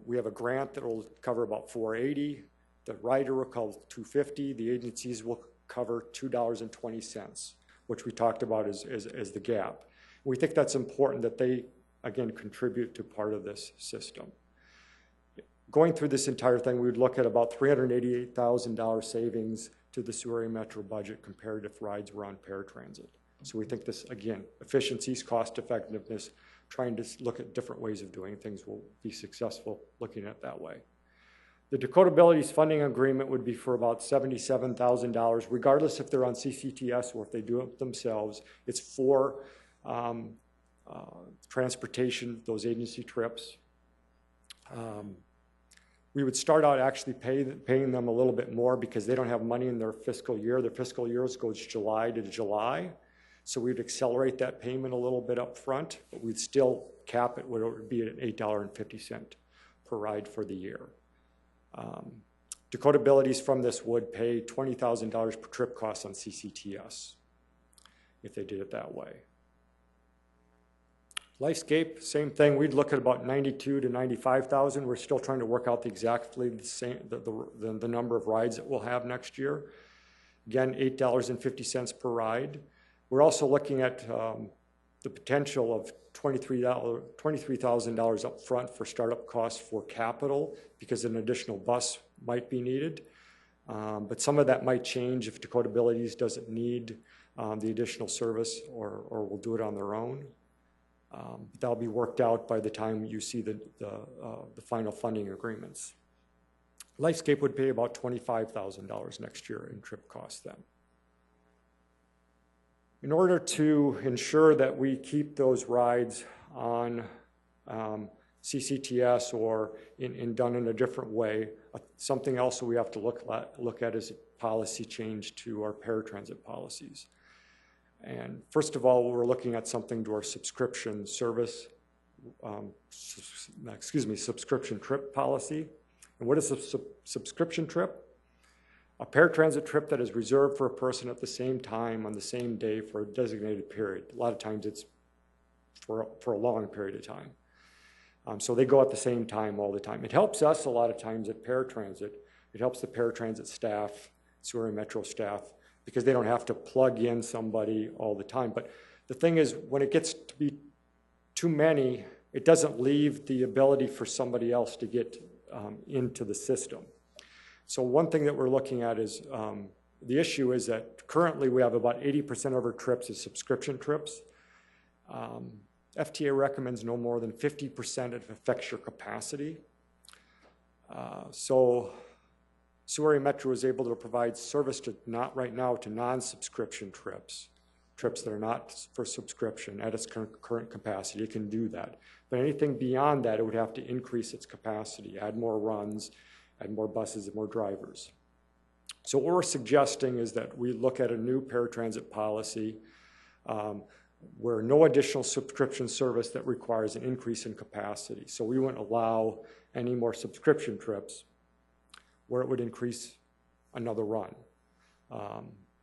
We have a grant that will cover about $4.80. The rider will cover $2.50. The agencies will cover $2.20, which we talked about as the gap. We think that's important that they, again, contribute to part of this system. Going through this entire thing, we would look at about $388,000 savings to the Sioux area metro budget compared if rides were on paratransit. So we think this, again, efficiencies, cost effectiveness, trying to look at different ways of doing things will be successful looking at it that way. The Dakotabilities funding agreement would be for about $77,000, regardless if they're on CCTS or if they do it themselves. It's for transportation, those agency trips. We would start out actually paying them a little bit more because they don't have money in their fiscal year. Their fiscal year goes July to July. So we'd accelerate that payment a little bit up front, but we'd still cap it where it would be at $8.50 per ride for the year. Dakotabilities from this would pay $20,000 per trip cost on CCTS if they did it that way. Lifescape, same thing. We'd look at about $92,000 to $95,000. We're still trying to work out exactly the same the number of rides that we'll have next year. Again, $8.50 per ride. We're also looking at the potential of $23,000 up front for startup costs for capital because an additional bus might be needed. But some of that might change if Dakotabilities doesn't need the additional service or will do it on their own. That'll be worked out by the time you see the final funding agreements. Lifescape would pay about $25,000 next year in trip costs then. In order to ensure that we keep those rides on CCTS or done in a different way. Something else that we have to look at is a policy change to our paratransit policies. And first of all, we're looking at something to our subscription service, subscription trip policy. And what is a subscription trip? A paratransit trip that is reserved for a person at the same time on the same day for a designated period. A lot of times it's for a long period of time. So they go at the same time all the time. It helps us a lot of times at paratransit. It helps the paratransit staff, Sioux Area Metro staff, because they don't have to plug in somebody all the time. But the thing is, when it gets to be too many, it doesn't leave the ability for somebody else to get into the system. So one thing that we're looking at is, the issue is that currently we have about 80% of our trips as subscription trips. FTA recommends no more than 50% if it affects your capacity. So Sioux Area Metro is able to provide service to right now to non-subscription trips that are not for subscription at its current capacity. It can do that. But anything beyond that, it would have to increase its capacity, add more runs, add more buses and more drivers. So what we're suggesting is that we look at a new paratransit policy where no additional subscription service that requires an increase in capacity. So we wouldn't allow any more subscription trips where it would increase another run.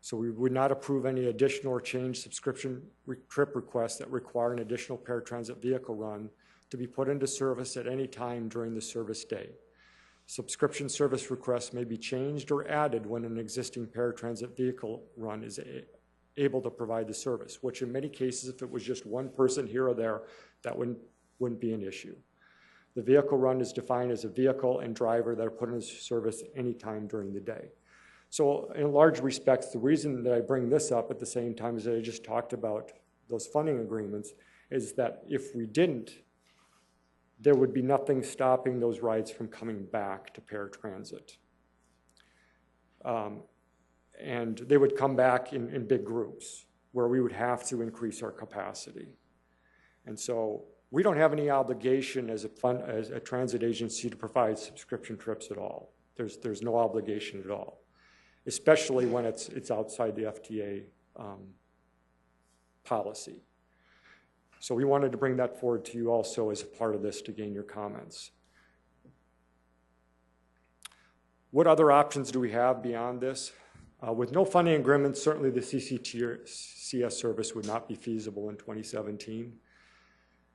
So we would not approve any additional or change subscription trip requests that require an additional paratransit vehicle run to be put into service at any time during the service day. Subscription service requests may be changed or added when an existing paratransit vehicle run is able to provide the service, which in many cases, if it was just one person here or there, that wouldn't be an issue. The vehicle run is defined as a vehicle and driver that are put into service anytime during the day. So in large respects, the reason that I bring this up at the same time as that I just talked about those funding agreements is that if we didn't, there would be nothing stopping those rides from coming back to paratransit. And they would come back in big groups where we would have to increase our capacity. And so we don't have any obligation as a transit agency to provide subscription trips at all. There's no obligation at all, especially when it's outside the FTA policy. So we wanted to bring that forward to you also as a part of this to gain your comments. What other options do we have beyond this? With no funding agreements, certainly the CCTS service would not be feasible in 2017.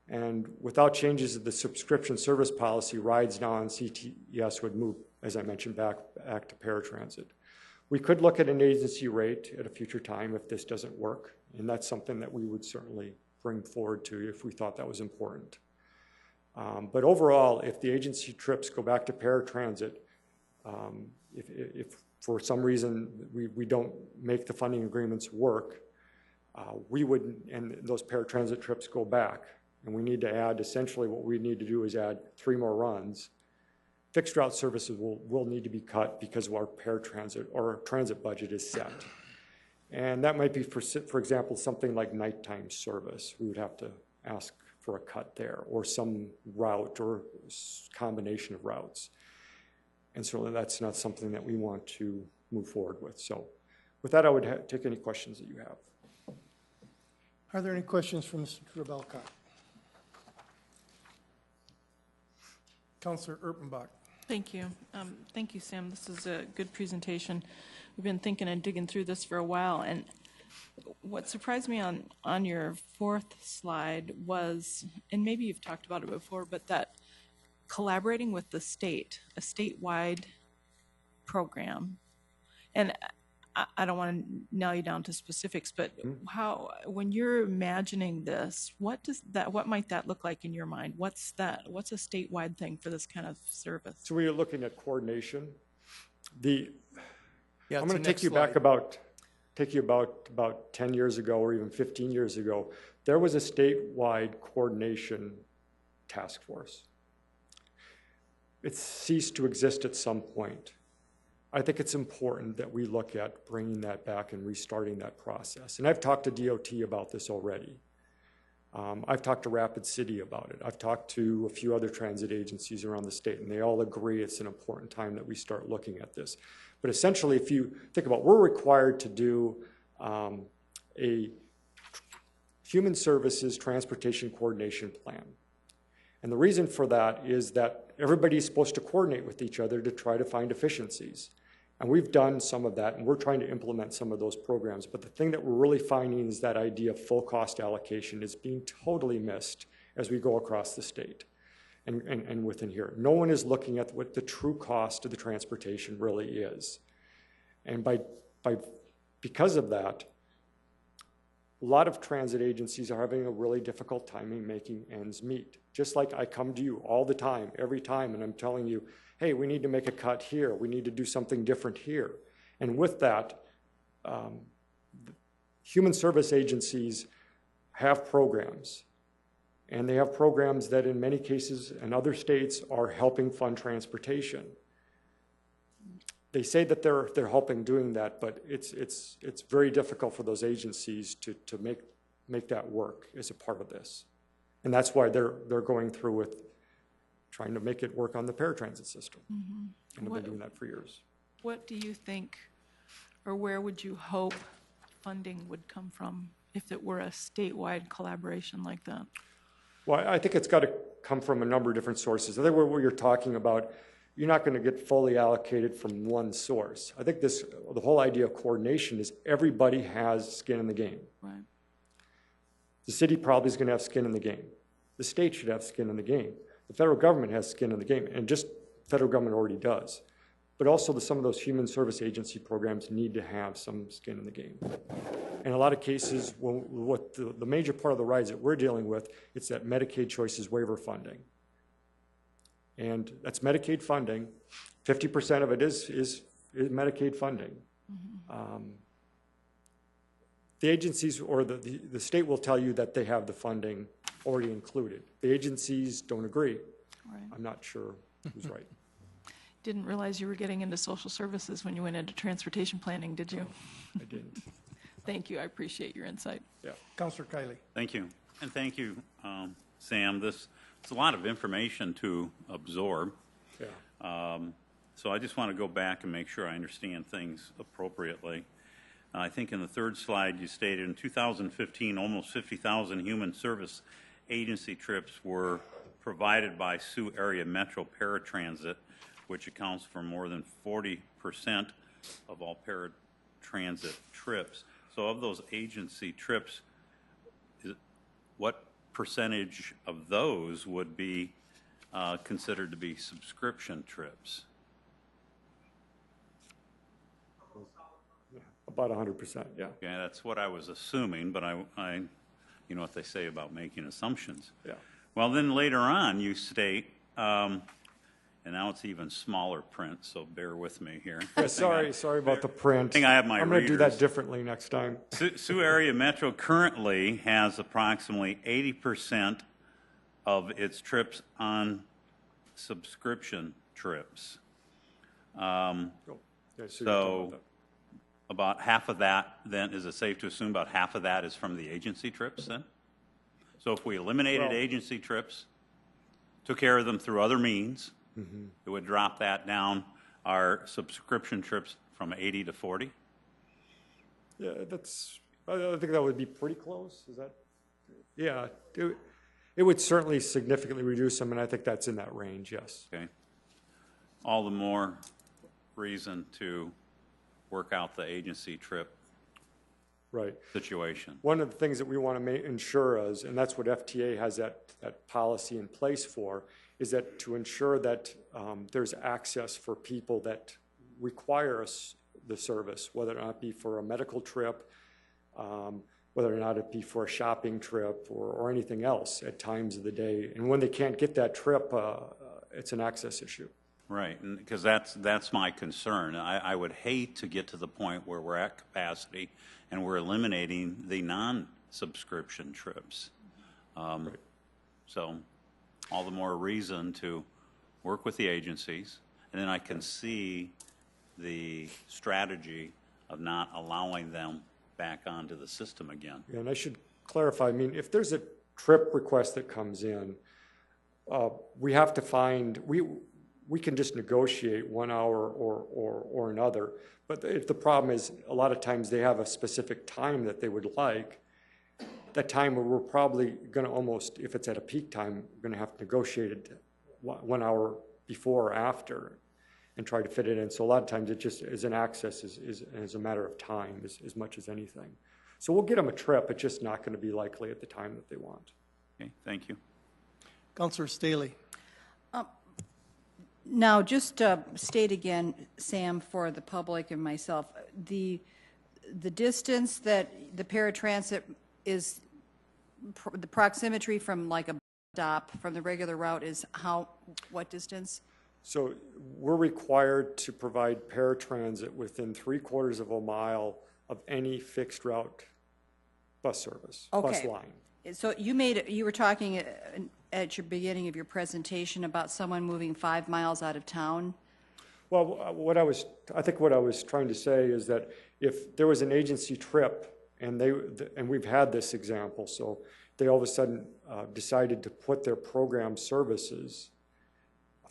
And without changes to the subscription service policy, rides now on CTS would move, as I mentioned, back to paratransit. We could look at an agency rate at a future time if this doesn't work, and that's something that we would certainly bring forward to you if we thought that was important. But overall, if the agency trips go back to paratransit, if for some reason we don't make the funding agreements work, and those paratransit trips go back, and we need to add, essentially what we need to do is add 3 more runs. Fixed route services will need to be cut because of our paratransit or our transit budget is set. And that might be, for example, something like nighttime service. We would have to ask for a cut there, or some route or combination of routes. And so that's not something that we want to move forward with. So with that, I would take any questions that you have. Are there any questions from Mr. Rebelka? Councilor Erpenbach. Thank you. Thank you, Sam. This is a good presentation. We've been thinking and digging through this for a while, and what surprised me on your 4th slide was, and maybe you've talked about it before, but that collaborating with the state, a statewide program. And I don't want to nail you down to specifics, but how, when you're imagining this, what might that look like in your mind? What's a statewide thing for this kind of service? So we are looking at coordination. I'm going to take you slide. back about 10 years ago or even 15 years ago. There was a statewide coordination task force. It ceased to exist at some point. I think it's important that we look at bringing that back and restarting that process. And I've talked to DOT about this already. I've talked to Rapid City about it. I've talked to a few other transit agencies around the state, and they all agree it's an important time that we start looking at this. But essentially, if you think about, we're required to do a human services transportation coordination plan. And the reason for that is that everybody's supposed to coordinate with each other to try to find efficiencies. And we've done some of that, and we're trying to implement some of those programs. But the thing that we're really finding is that idea of full cost allocation is being totally missed as we go across the state and within here. No one is looking at what the true cost of the transportation really is. And because of that, a lot of transit agencies are having a really difficult time in making ends meet. Just like I come to you all the time, every time, and I'm telling you, hey, we need to make a cut here. We need to do something different here. And with that, human service agencies have programs. And they have programs that in many cases in other states are helping fund transportation. They say that they're helping doing that, but it's very difficult for those agencies to make that work as a part of this. And that's why they're going through with trying to make it work on the paratransit system. Mm-hmm. And they've been doing that for years. What do you think, or where would you hope funding would come from if it were a statewide collaboration like that? Well, I think it's got to come from a number of different sources. I think what you're talking about, you're not going to get fully allocated from one source. I think the whole idea of coordination is everybody has skin in the game. Right. The city probably is going to have skin in the game. The state should have skin in the game. The federal government has skin in the game, and just federal government already does. But also some of those human service agency programs need to have some skin in the game. In a lot of cases, what the major part of the rides that we're dealing with, it's that Medicaid Choices Waiver funding. And that's Medicaid funding. 50% of it is Medicaid funding. Mm-hmm. The agencies or the state will tell you that they have the funding already included. The agencies don't agree. Right. I'm not sure who's right. Didn't realize you were getting into social services when you went into transportation planning, did you? I didn't. Thank you. I appreciate your insight. Yeah. Councilor Kiley. Thank you. And thank you, Sam. It's a lot of information to absorb. Yeah. So I just want to go back and make sure I understand things appropriately. I think in the third slide you stated in 2015 almost 50,000 human service agency trips were provided by Sioux Area Metro Paratransit, which accounts for more than 40% of all paratransit trips. So of those agency trips, what percentage of those would be considered to be subscription trips? About 100%, yeah. Yeah, that's what I was assuming, but I you know what they say about making assumptions. Yeah. Well, then later on you state, and now it's even smaller print, so bear with me here. Yeah, sorry about the print. I think I have my I'm going to do that readers. differently next time. Sioux Area Metro currently has approximately 80% of its trips on subscription trips. Yeah, so you're talking So about that. about half of that, then, is it safe to assume about half of that is from the agency trips then? So if we eliminated Well- agency trips, took care of them through other means, Mm-hmm. it would drop that down, our subscription trips from 80 to 40? Yeah, I think that would be pretty close. Is that? Yeah, it would certainly significantly reduce them, and I think that's in that range, yes. Okay. All the more reason to work out the agency trip Right. situation. One of the things that we want to ensure is, and that's what FTA has that policy in place for, is that to ensure that there's access for people that require the service, whether or not it be for a medical trip, whether or not it be for a shopping trip or anything else at times of the day. And when they can't get that trip, it's an access issue. Right, because that's my concern. I would hate to get to the point where we're at capacity and we're eliminating the non-subscription trips. Right. So all the more reason to work with the agencies, and then I can see the strategy of not allowing them back onto the system again. And I should clarify, I mean, if there's a trip request that comes in, we have to find, we can just negotiate 1 hour or another. But if the problem is, a lot of times they have a specific time that they would like, that time where we're probably going to almost, if it's at a peak time, we're going to have to negotiate it 1 hour before or after and try to fit it in. So a lot of times it just is an access is a matter of time as much as anything. So we'll get them a trip, it's just not going to be likely at the time that they want. Okay, thank you. Councilor Staley. Now, just state again, Sam, for the public and myself, the distance that the paratransit is, the proximity from like a stop from the regular route is what distance? So we're required to provide paratransit within 3/4 of a mile of any fixed route bus service, bus line. So you were talking at your beginning of your presentation about someone moving 5 miles out of town. Well, I think what I was trying to say is that if there was an agency trip, and we've had this example, so they all of a sudden decided to put their program services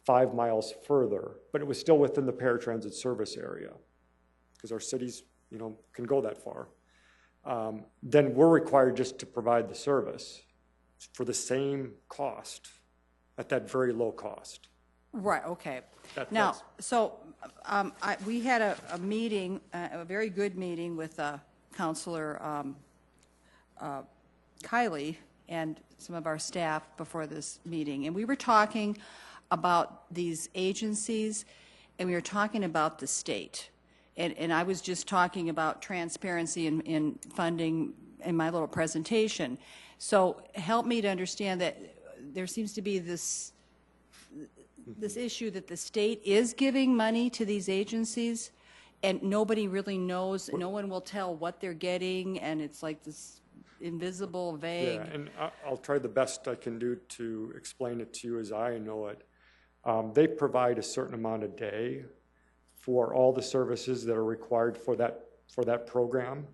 5 miles further, but it was still within the paratransit service area, because our cities, can go that far. Then we're required just to provide the service for the same cost, at that very low cost. Right, okay. Now, so we had a meeting, a very good meeting with Councilor Kiley and some of our staff before this meeting, and we were talking about these agencies, and we were talking about the state. And I was just talking about transparency in funding in my little presentation. So help me to understand that there seems to be this issue that the state is giving money to these agencies, and nobody really knows, no one will tell what they're getting, and it's like this invisible, vague. Yeah, and I'll try the best I can do to explain it to you as I know it. They provide a certain amount a day for all the services that are required for that program,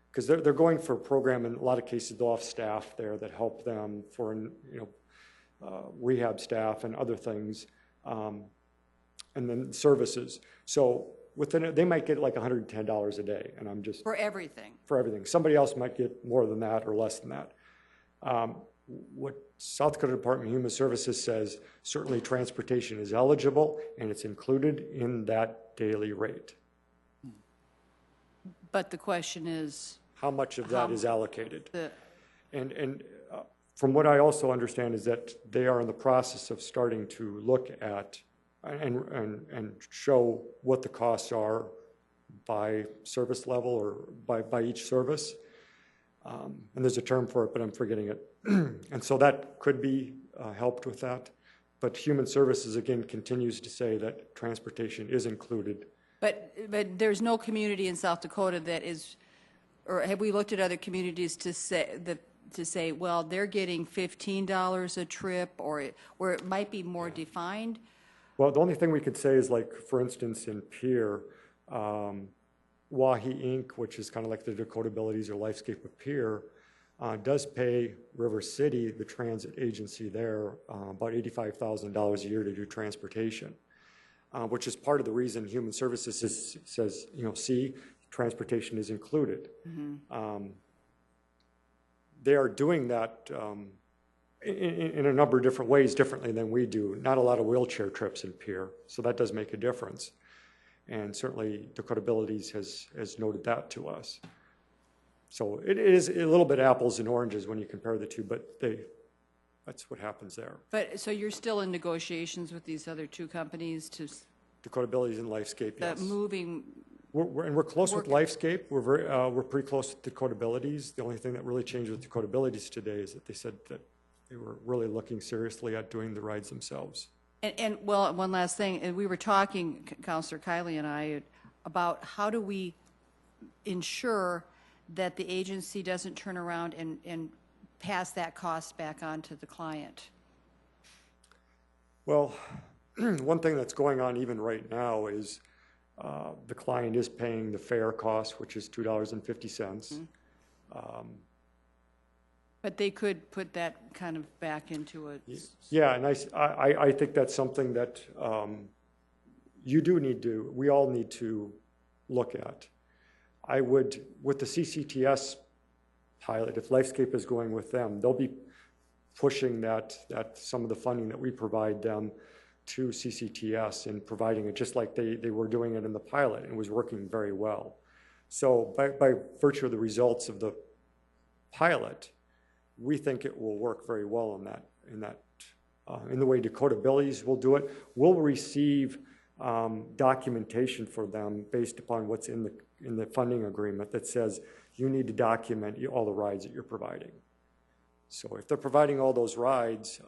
because they're going for a program. In a lot of cases, they'll have staff there that help them for rehab staff and other things, and then services. So within it, they might get like $110 a day, and I'm just For everything. For everything. Somebody else might get more than that or less than that. What South Dakota Department of Human Services says, certainly transportation is eligible and it's included in that daily rate. But the question is, How much of that is allocated? the, And from what I also understand is that they are in the process of starting to look at and show what the costs are by service level or by each service. And there's a term for it, but I'm forgetting it. And so that could be helped with that. But Human Services, again, continues to say that transportation is included. but there's no community in South Dakota that is, or have we looked at other communities to say, well, they're getting $15 a trip, or where it might be more defined? Well, the only thing we could say is, like, for instance, in Pierre, Wahi Inc., which is kind of like the Dakota Abilities or Lifescape of Pierre, does pay River City, the transit agency there, about $85,000 a year to do transportation, which is part of the reason Human Services says, see, transportation is included. Mm-hmm. They are doing that in a number of different ways, differently than we do. Not a lot of wheelchair trips in Pierre, so that does make a difference. And certainly Dakota Abilities has noted that to us. So it is a little bit apples and oranges when you compare the two, but that's what happens there. But, so you're still in negotiations with these other two companies to, Dakota Abilities and Lifescape, yes. moving, We're close with Lifescape. We're pretty close with Dakota Abilities. The only thing that really changed with Dakota Abilities today is that they said that they were really looking seriously at doing the rides themselves. and well, one last thing, and we were talking, Councilor Kiley and I, about how do we ensure that the agency doesn't turn around and pass that cost back on to the client? Well, one thing that's going on even right now is the client is paying the fare cost, which is $2.50. Mm-hmm. But they could put that kind of back into a, Yeah, and I think that's something that you do need to, we all need to look at. I would, with the CCTS pilot, if Lifescape is going with them, they'll be pushing that some of the funding that we provide them to CCTS and providing it just like they were doing it in the pilot, and it was working very well. So by virtue of the results of the pilot, we think it will work very well in the way Dakota Billies will do it. We'll receive documentation for them based upon what's in the funding agreement that says you need to document all the rides that you're providing. So if they're providing all those rides,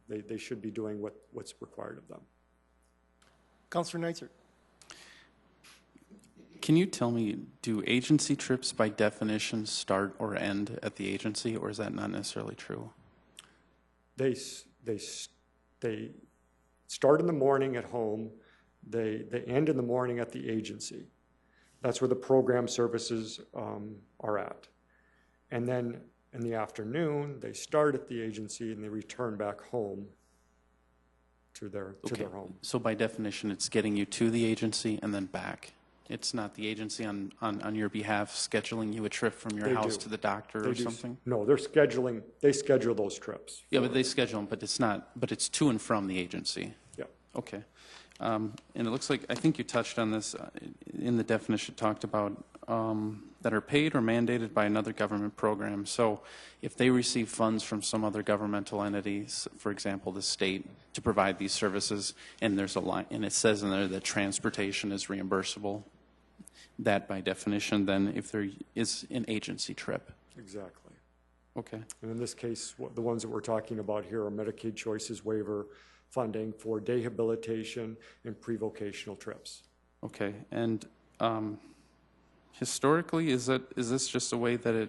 they should be doing what's required of them. Councilor Neitzer. Can you tell me, do agency trips by definition start or end at the agency, or is that not necessarily true? They start in the morning at home, they end in the morning at the agency. That's where the program services are at. And then in the afternoon, they start at the agency and they return back home to their home. So by definition, it's getting you to the agency and then back. It's not the agency on your behalf scheduling you a trip from your house to the doctor or something? No, they schedule those trips. Yeah, but they schedule them, but it's to and from the agency. Yeah. Okay. And it looks like, I think you touched on this in the definition, talked about that are paid or mandated by another government program. So if they receive funds from some other governmental entities, for example, the state, to provide these services, and there's a line, and it says in there that transportation is reimbursable, that by definition, then if there is an agency trip. Exactly. Okay. And in this case, the ones that we're talking about here are Medicaid Choices waiver funding for rehabilitation and pre-vocational trips. Okay. And historically, is this just a way that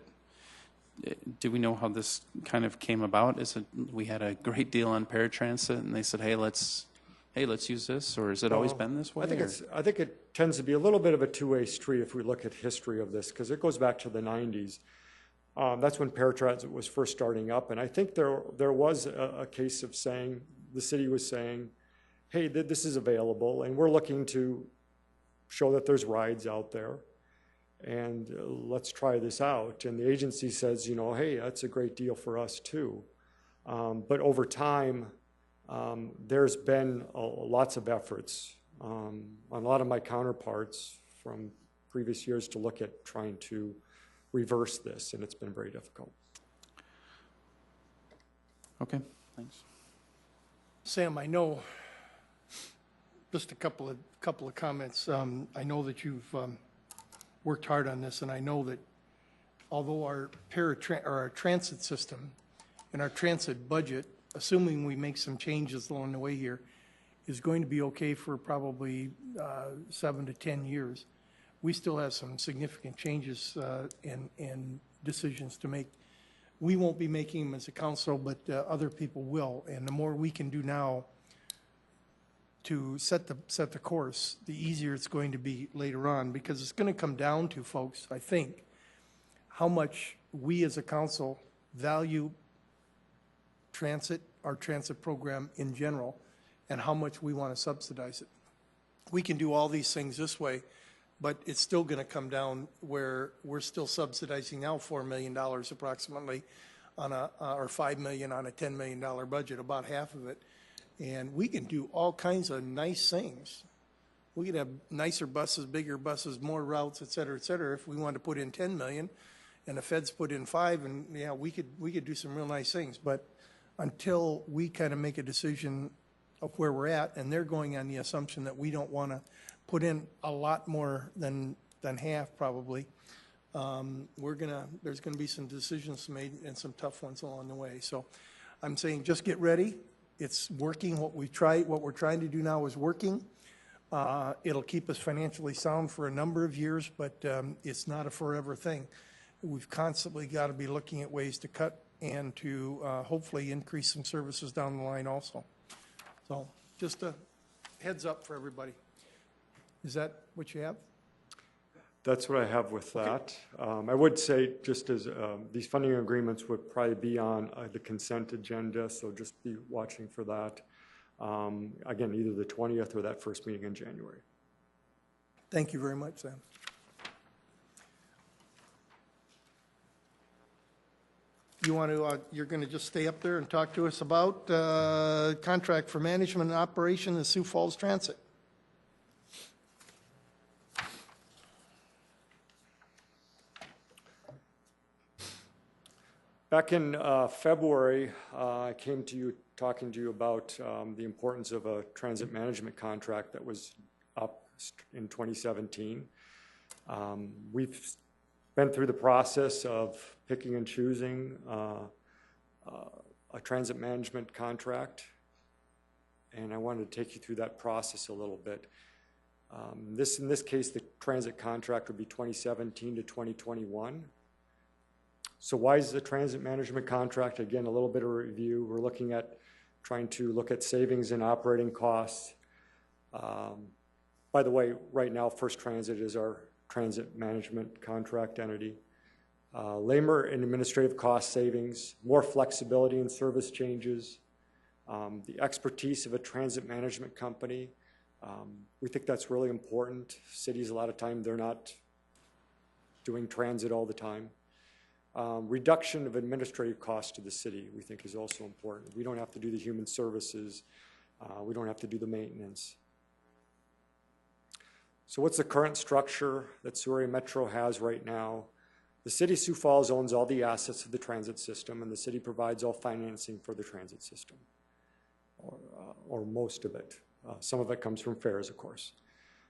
do we know how this kind of came about? Is it we had a great deal on paratransit and they said, hey, let's use this, or has it always been this way? I think it tends to be a little bit of a two-way street if we look at history of this, because it goes back to the 90s. That's when paratransit was first starting up, and I think there was a case of saying, the city was saying, hey, this is available, and we're looking to show that there's rides out there, and let's try this out. And the agency says, hey, that's a great deal for us too. But over time, there's been lots of efforts on a lot of my counterparts from previous years to look at trying to reverse this, and it's been very difficult. Okay, thanks. Sam, I know, just a couple of comments. I know that you've worked hard on this, and I know that although our transit system and our transit budget, assuming we make some changes along the way here, is going to be okay for probably 7 to 10 years. We still have some significant changes and decisions to make. We won't be making them as a council, but other people will. And the more we can do now to set the course, the easier it's going to be later on, because it's going to come down to, folks, I think, how much we as a council value transit, our transit program in general, and how much we want to subsidize it. We can do all these things this way, but it's still going to come down where we're still subsidizing now $4 million approximately on or $5 million on a $10 million budget, about half of it. And we can do all kinds of nice things. We could have nicer buses, bigger buses, more routes, et cetera, if we wanted to put in 10 million and the feds put in 5, and yeah, we could do some real nice things. But until we kind of make a decision of where we're at, and they're going on the assumption that we don't want to put in a lot more than half probably, there's gonna be some decisions made and some tough ones along the way. So I'm saying just get ready. It's working. What we're trying to do now is working. It'll keep us financially sound for a number of years, but it's not a forever thing. We've constantly got to be looking at ways to cut and to hopefully increase some services down the line also. So just a heads up for everybody. Is that what you have? That's what I have with that. I would say, just as these funding agreements would probably be on the consent agenda, so just be watching for that. Again, either the 20th or that first meeting in January. Thank you very much, Sam. You want to, you're going to just stay up there and talk to us about contract for management and operation of Sioux Falls Transit. Back in February, I came to you talking to you about the importance of a transit management contract that was up in 2017. We've been through the process of picking and choosing a transit management contract, and I wanted to take you through that process a little bit. In this case, the transit contract would be 2017 to 2021. So why is the transit management contract? Again, a little bit of a review. We're looking at trying to look at savings and operating costs. By the way, right now, First Transit is our transit management contract entity. Labor and administrative cost savings, more flexibility in service changes, the expertise of a transit management company. We think that's really important. Cities, a lot of time, they're not doing transit all the time. Reduction of administrative costs to the city, we think, is also important. We don't have to do the human services. We don't have to do the maintenance. So what's the current structure that Sioux Area Metro has right now? The City of Sioux Falls owns all the assets of the transit system, and the city provides all financing for the transit system, or most of it. Some of it comes from fares, of course.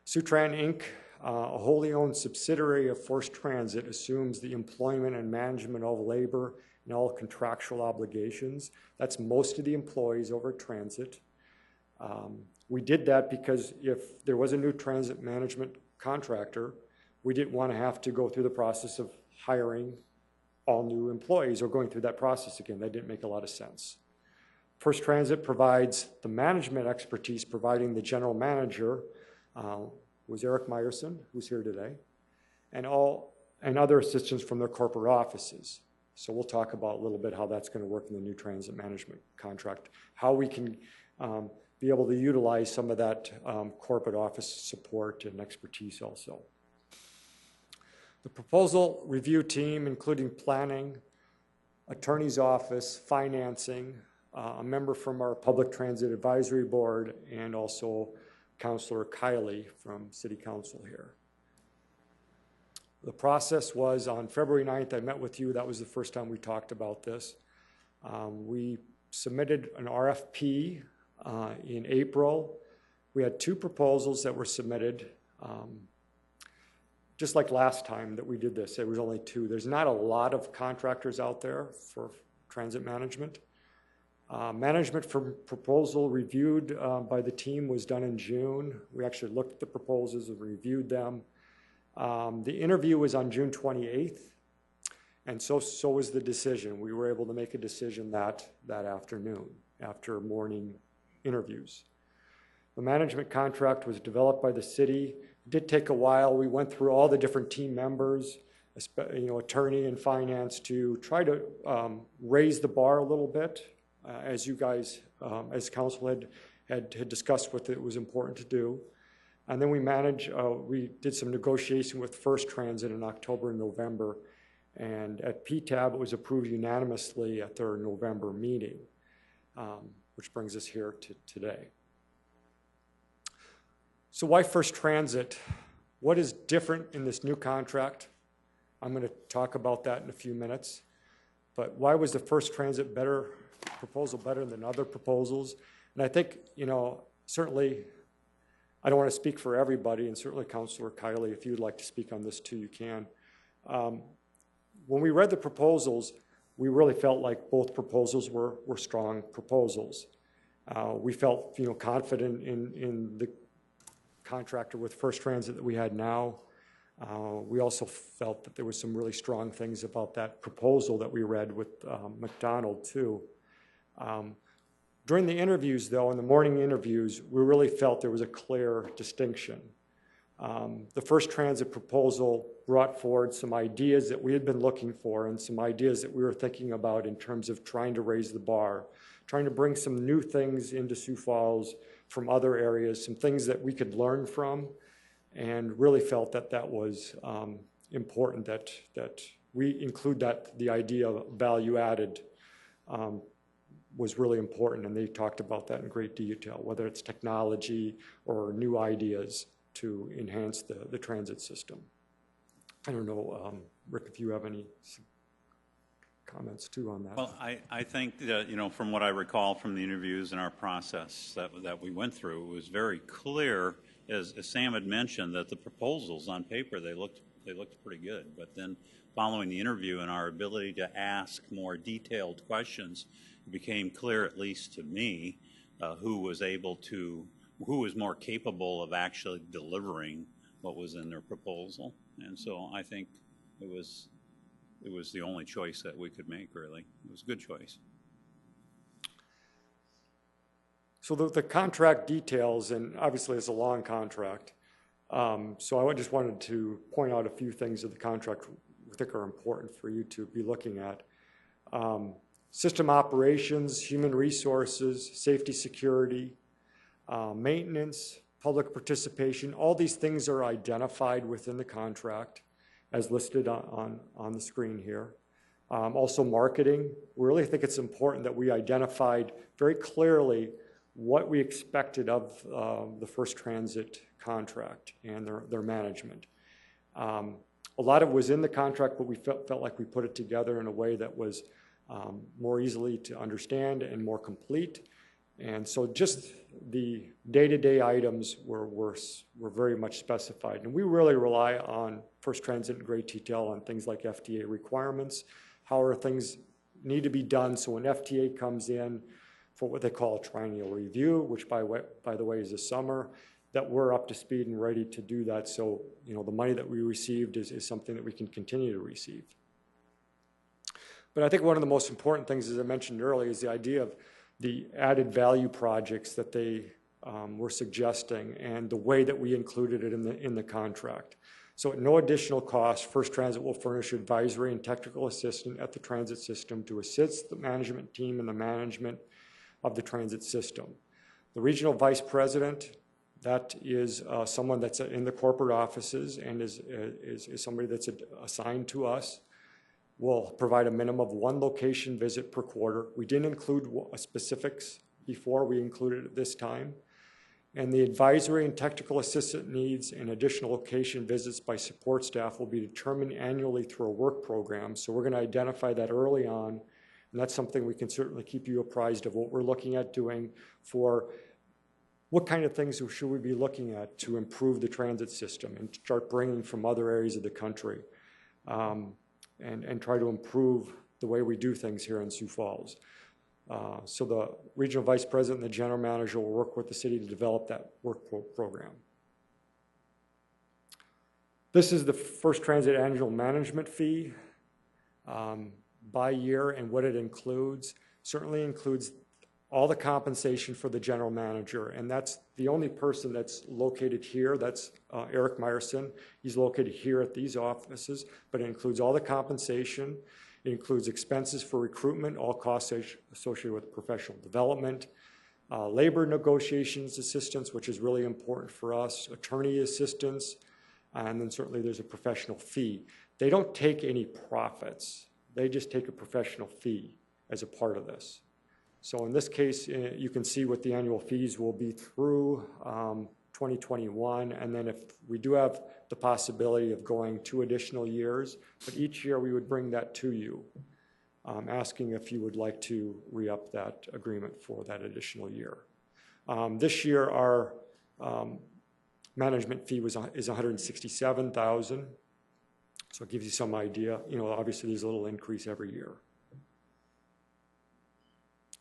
Sutran Inc., a wholly owned subsidiary of First Transit, assumes the employment and management of labor and all contractual obligations. That's most of the employees over at Transit. We did that because if there was a new transit management contractor, we didn't want to have to go through the process of hiring all new employees or going through that process again. That didn't make a lot of sense. First Transit provides the management expertise, providing the general manager, was Eric Meyerson, who's here today, and other assistants from their corporate offices. So we'll talk about a little bit how that's going to work in the new transit management contract, how we can be able to utilize some of that corporate office support and expertise also. The proposal review team, including planning, attorney's office, financing, a member from our public transit advisory board, and also Councilor Kiley from City Council here. The process was on February 9th, I met with you. That was the first time we talked about this. We submitted an RFP in April. We had 2 proposals that were submitted. Just like last time that we did this, there was only 2. There's not a lot of contractors out there for transit management. Management for proposal reviewed by the team was done in June. We actually looked at the proposals and reviewed them. The interview was on June 28th, and so was the decision. We were able to make a decision that afternoon after morning interviews. The management contract was developed by the city. It did take a while. We went through all the different team members, attorney and finance, to try to raise the bar a little bit. As you guys, as council had discussed what it was important to do. And then we did some negotiation with First Transit in October and November, and at PTAB it was approved unanimously at their November meeting, which brings us here to today. So why First Transit? What is different in this new contract? I'm going to talk about that in a few minutes, but why was the First Transit proposal better than other proposals? And I think, certainly, I don't want to speak for everybody, and certainly Councilor Kiley, if you'd like to speak on this too, you can. When we read the proposals, we really felt like both proposals were strong proposals. We felt, confident in the contractor with First Transit that we had now. We also felt that there was some really strong things about that proposal that we read with McDonald too. During the interviews, though, in the morning interviews, we really felt there was a clear distinction. The first transit proposal brought forward some ideas that we had been looking for and some ideas that we were thinking about in terms of trying to raise the bar, trying to bring some new things into Sioux Falls from other areas, some things that we could learn from, and really felt that that was important, that we include the idea of value added was really important, and they talked about that in great detail, whether it's technology or new ideas to enhance the transit system. I don't know, Rick, if you have any comments too on that. Well, I think that, you know, from what I recall from the interviews and our process that we went through, it was very clear, as Sam had mentioned, that the proposals on paper, they looked pretty good. But then following the interview and our ability to ask more detailed questions, it became clear, at least to me, who was more capable of actually delivering what was in their proposal. And so I think it was the only choice that we could make, really. It was a good choice. So the contract details, and obviously it's a long contract, so I just wanted to point out a few things of the contract I think are important for you to be looking at. System operations, human resources, safety, security, maintenance, public participation, all these things are identified within the contract as listed on the screen here. Also marketing, we really think it's important that we identified very clearly what we expected of the First Transit contract and their management. A lot of it was in the contract, but we felt like we put it together in a way that was more easily to understand and more complete. And so just the day-to-day items were very much specified. And we really rely on First Transit in great detail on things like FTA requirements, how are things need to be done. So when FTA comes in for what they call a triennial review, which by the way is this summer, that we're up to speed and ready to do that. So, you know, the money that we received is something that we can continue to receive. But I think one of the most important things, as I mentioned earlier, is the idea of the added value projects that they were suggesting and the way that we included it in the contract. So at no additional cost, First Transit will furnish advisory and technical assistance at the transit system to assist the management team in the management of the transit system. The regional vice president, that is someone that's in the corporate offices and is somebody that's assigned to us, will provide a minimum of 1 location visit per quarter. We didn't include specifics before, we included it this time. And the advisory and technical assistant needs and additional location visits by support staff will be determined annually through a work program. So we're going to identify that early on, and that's something we can certainly keep you apprised of what we're looking at doing for what kind of things should we be looking at to improve the transit system and start bringing from other areas of the country. And try to improve the way we do things here in Sioux Falls. So the regional vice president and the general manager will work with the city to develop that work program. This is the First Transit annual management fee by year, and what it includes. Certainly includes all the compensation for the general manager, and that's the only person that's located here. That's Eric Meyerson. He's located here at these offices, but it includes all the compensation. It includes expenses for recruitment, all costs associated with professional development, labor negotiations assistance, which is really important for us, attorney assistance, and then certainly there's a professional fee. They don't take any profits. They just take a professional fee as a part of this. So in this case, you can see what the annual fees will be through 2021, and then if we do have the possibility of going 2 additional years, but each year we would bring that to you, asking if you would like to re-up that agreement for that additional year. This year, our management fee is $167,000, so it gives you some idea. You know, obviously there's a little increase every year.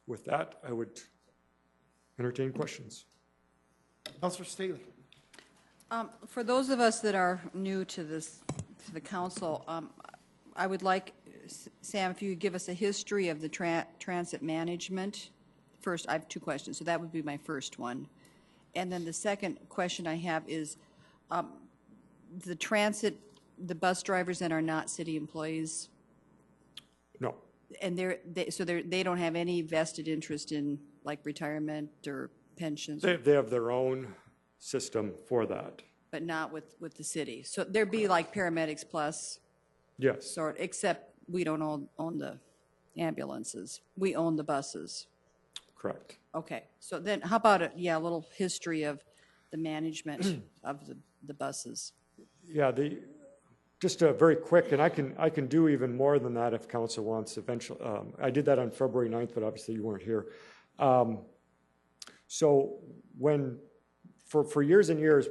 With that, I would entertain questions. Councilor Staley. For those of us that are new to the council, I would like, Sam, if you could give us a history of the transit management. First, I have 2 questions, so that would be my first one. And then the second question I have is, the transit, the bus drivers that are not city employees, No, and they don't have any vested interest in like retirement or pensions, they have their own system for that. but not with the city. So there'd be like paramedics plus, Yes, sort, except we don't own the ambulances. We own the buses. correct. Okay, so then how about a little history of the management of the buses? Yeah, just a very quick, and I can do even more than that if council wants eventually. I did that on February 9th, but obviously you weren't here. So for years and years,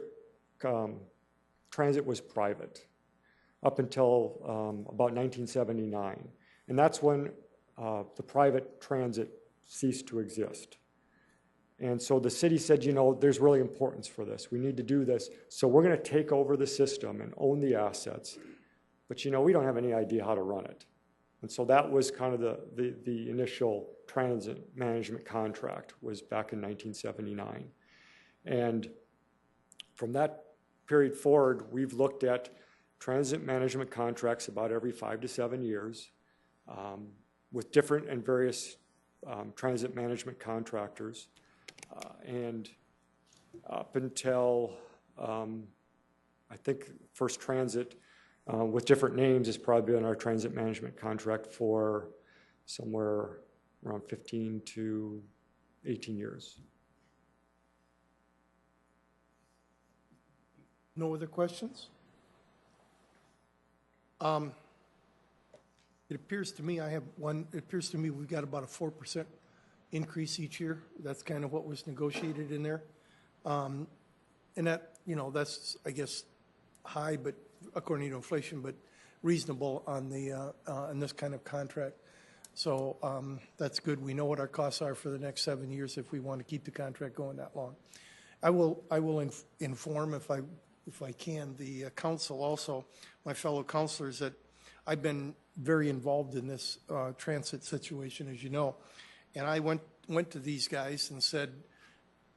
transit was private up until about 1979. And that's when the private transit ceased to exist. And so the city said, you know, there's really importance for this. We need to do this. So we're going to take over the system and own the assets. But, you know, we don't have any idea how to run it. And so that was kind of the initial transit management contract, was back in 1979. And from that period forward, we've looked at transit management contracts about every 5 to 7 years with different and various transit management contractors. And up until, I think, First Transit, with different names, has probably been our transit management contract for somewhere around 15 to 18 years. No other questions? It appears to me, it appears to me we've got about a 4% increase each year. That's kind of what was negotiated in there. And that, you know, that's, I guess, high, but according to inflation, but reasonable on this kind of contract. So that's good. We know what our costs are for the next 7 years if we want to keep the contract going that long. I will inform, if I can, the council also, my fellow councilors, that I've been very involved in this transit situation, as you know. And I went to these guys and said,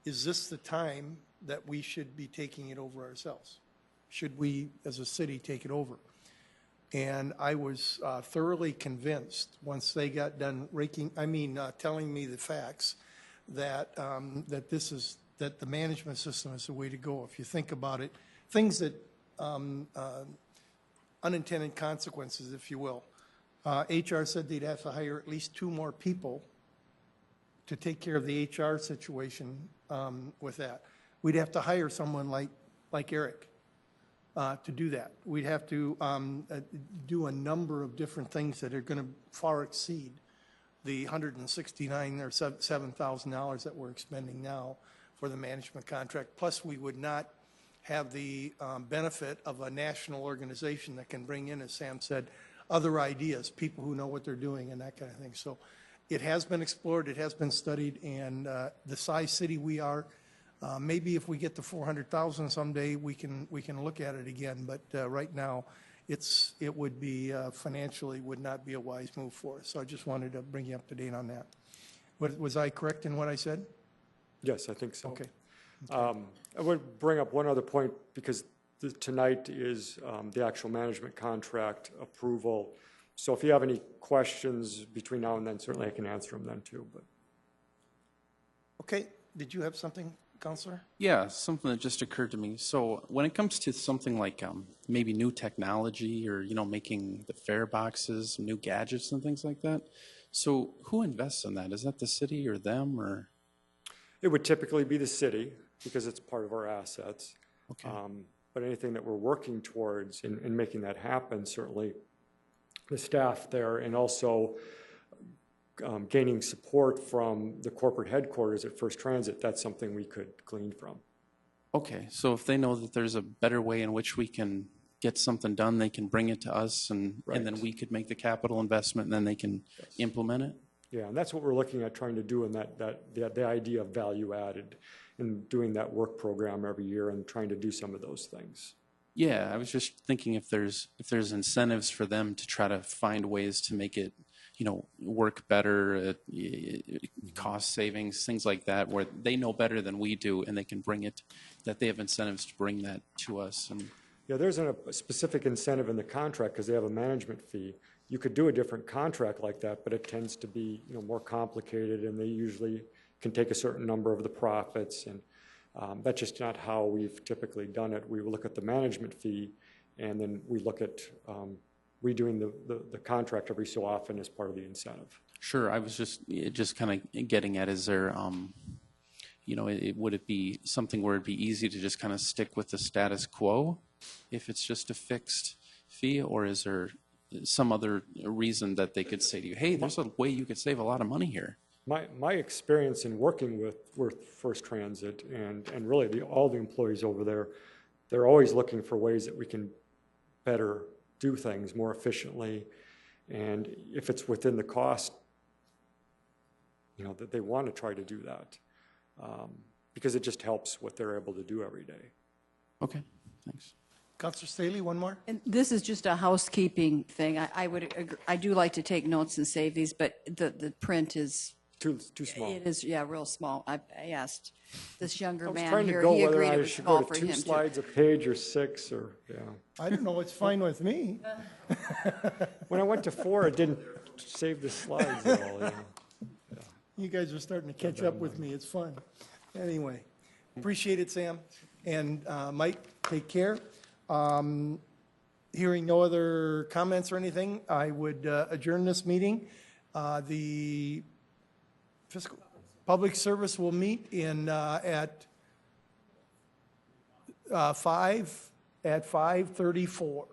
is this the time that we should be taking it over ourselves? Should we, as a city, take it over? And I was thoroughly convinced, once they got done telling me the facts, that that the management system is the way to go. If you think about it, things that unintended consequences, if you will. HR said they'd have to hire at least 2 more people to take care of the HR situation with that. We'd have to hire someone like Eric to do that. We'd have to do a number of different things that are going to far exceed the $169,000 or $7,000 that we're expending now for the management contract. Plus, we would not have the benefit of a national organization that can bring in, as Sam said, other ideas, people who know what they're doing and that kind of thing. So it has been explored, it has been studied, and the size city we are, maybe if we get to 400,000 someday, we can look at it again. But right now, it would be financially would not be a wise move for us. So I just wanted to bring you up to date on that. Was I correct in what I said? Yes, I think so. Okay. I would bring up one other point, because tonight is the actual management contract approval. So if you have any questions between now and then, certainly I can answer them then too. But Okay. Did you have something, Counselor? Yeah, something that just occurred to me. So when it comes to something like maybe new technology, or, you know, making the fare boxes, new gadgets and things like that, so who invests in that? Is that the city or them, or? it would typically be the city, because it's part of our assets. Okay. But anything that we're working towards in making that happen, certainly the staff there, and also gaining support from the corporate headquarters at First Transit, that's something we could glean from. Okay, so if they know that there's a better way in which we can get something done, they can bring it to us, and then we could make the capital investment, and then they can implement it? Yeah, and that's what we're looking at trying to do, in the idea of value added, and doing that work program every year and trying to do some of those things. Yeah, I was just thinking if there's incentives for them to try to find ways to make it, you know, work better, cost savings, things like that, where they know better than we do, and they can bring it, that they have incentives to bring that to us. And Yeah, there isn't a specific incentive in the contract because they have a management fee. You could do a different contract like that, but it tends to be, more complicated, and they usually can take a certain number of the profits, and that's just not how we've typically done it. We look at the management fee, and then we look at redoing the contract every so often as part of the incentive. Sure, I was just kind of getting at, is there, would it be something where it'd be easy to just kind of stick with the status quo if it's just a fixed fee, or is there some other reason that they could say to you, hey, there's a way you could save a lot of money here? My experience in working with First Transit and really all the employees over there, they're always looking for ways that we can better do things more efficiently, and if it's within the cost, that they want to try to do that, because it just helps what they're able to do every day. Okay, thanks. Councilor Staley, one more? And this is just a housekeeping thing. I would agree. I do like to take notes and save these, but the print is Too small. It is, yeah, real small. I asked this younger I was man trying to here, go he whether agreed I it was should small go for to him 2 too. slides a page or 6 or, I don't know, it's fine with me. When I went to 4, it didn't save the slides at all. You guys are starting to catch up with me, it's fun. Anyway, appreciate it, Sam. And Mike, take care. Hearing no other comments or anything, I would adjourn this meeting. The fiscal public service will meet at 5:34.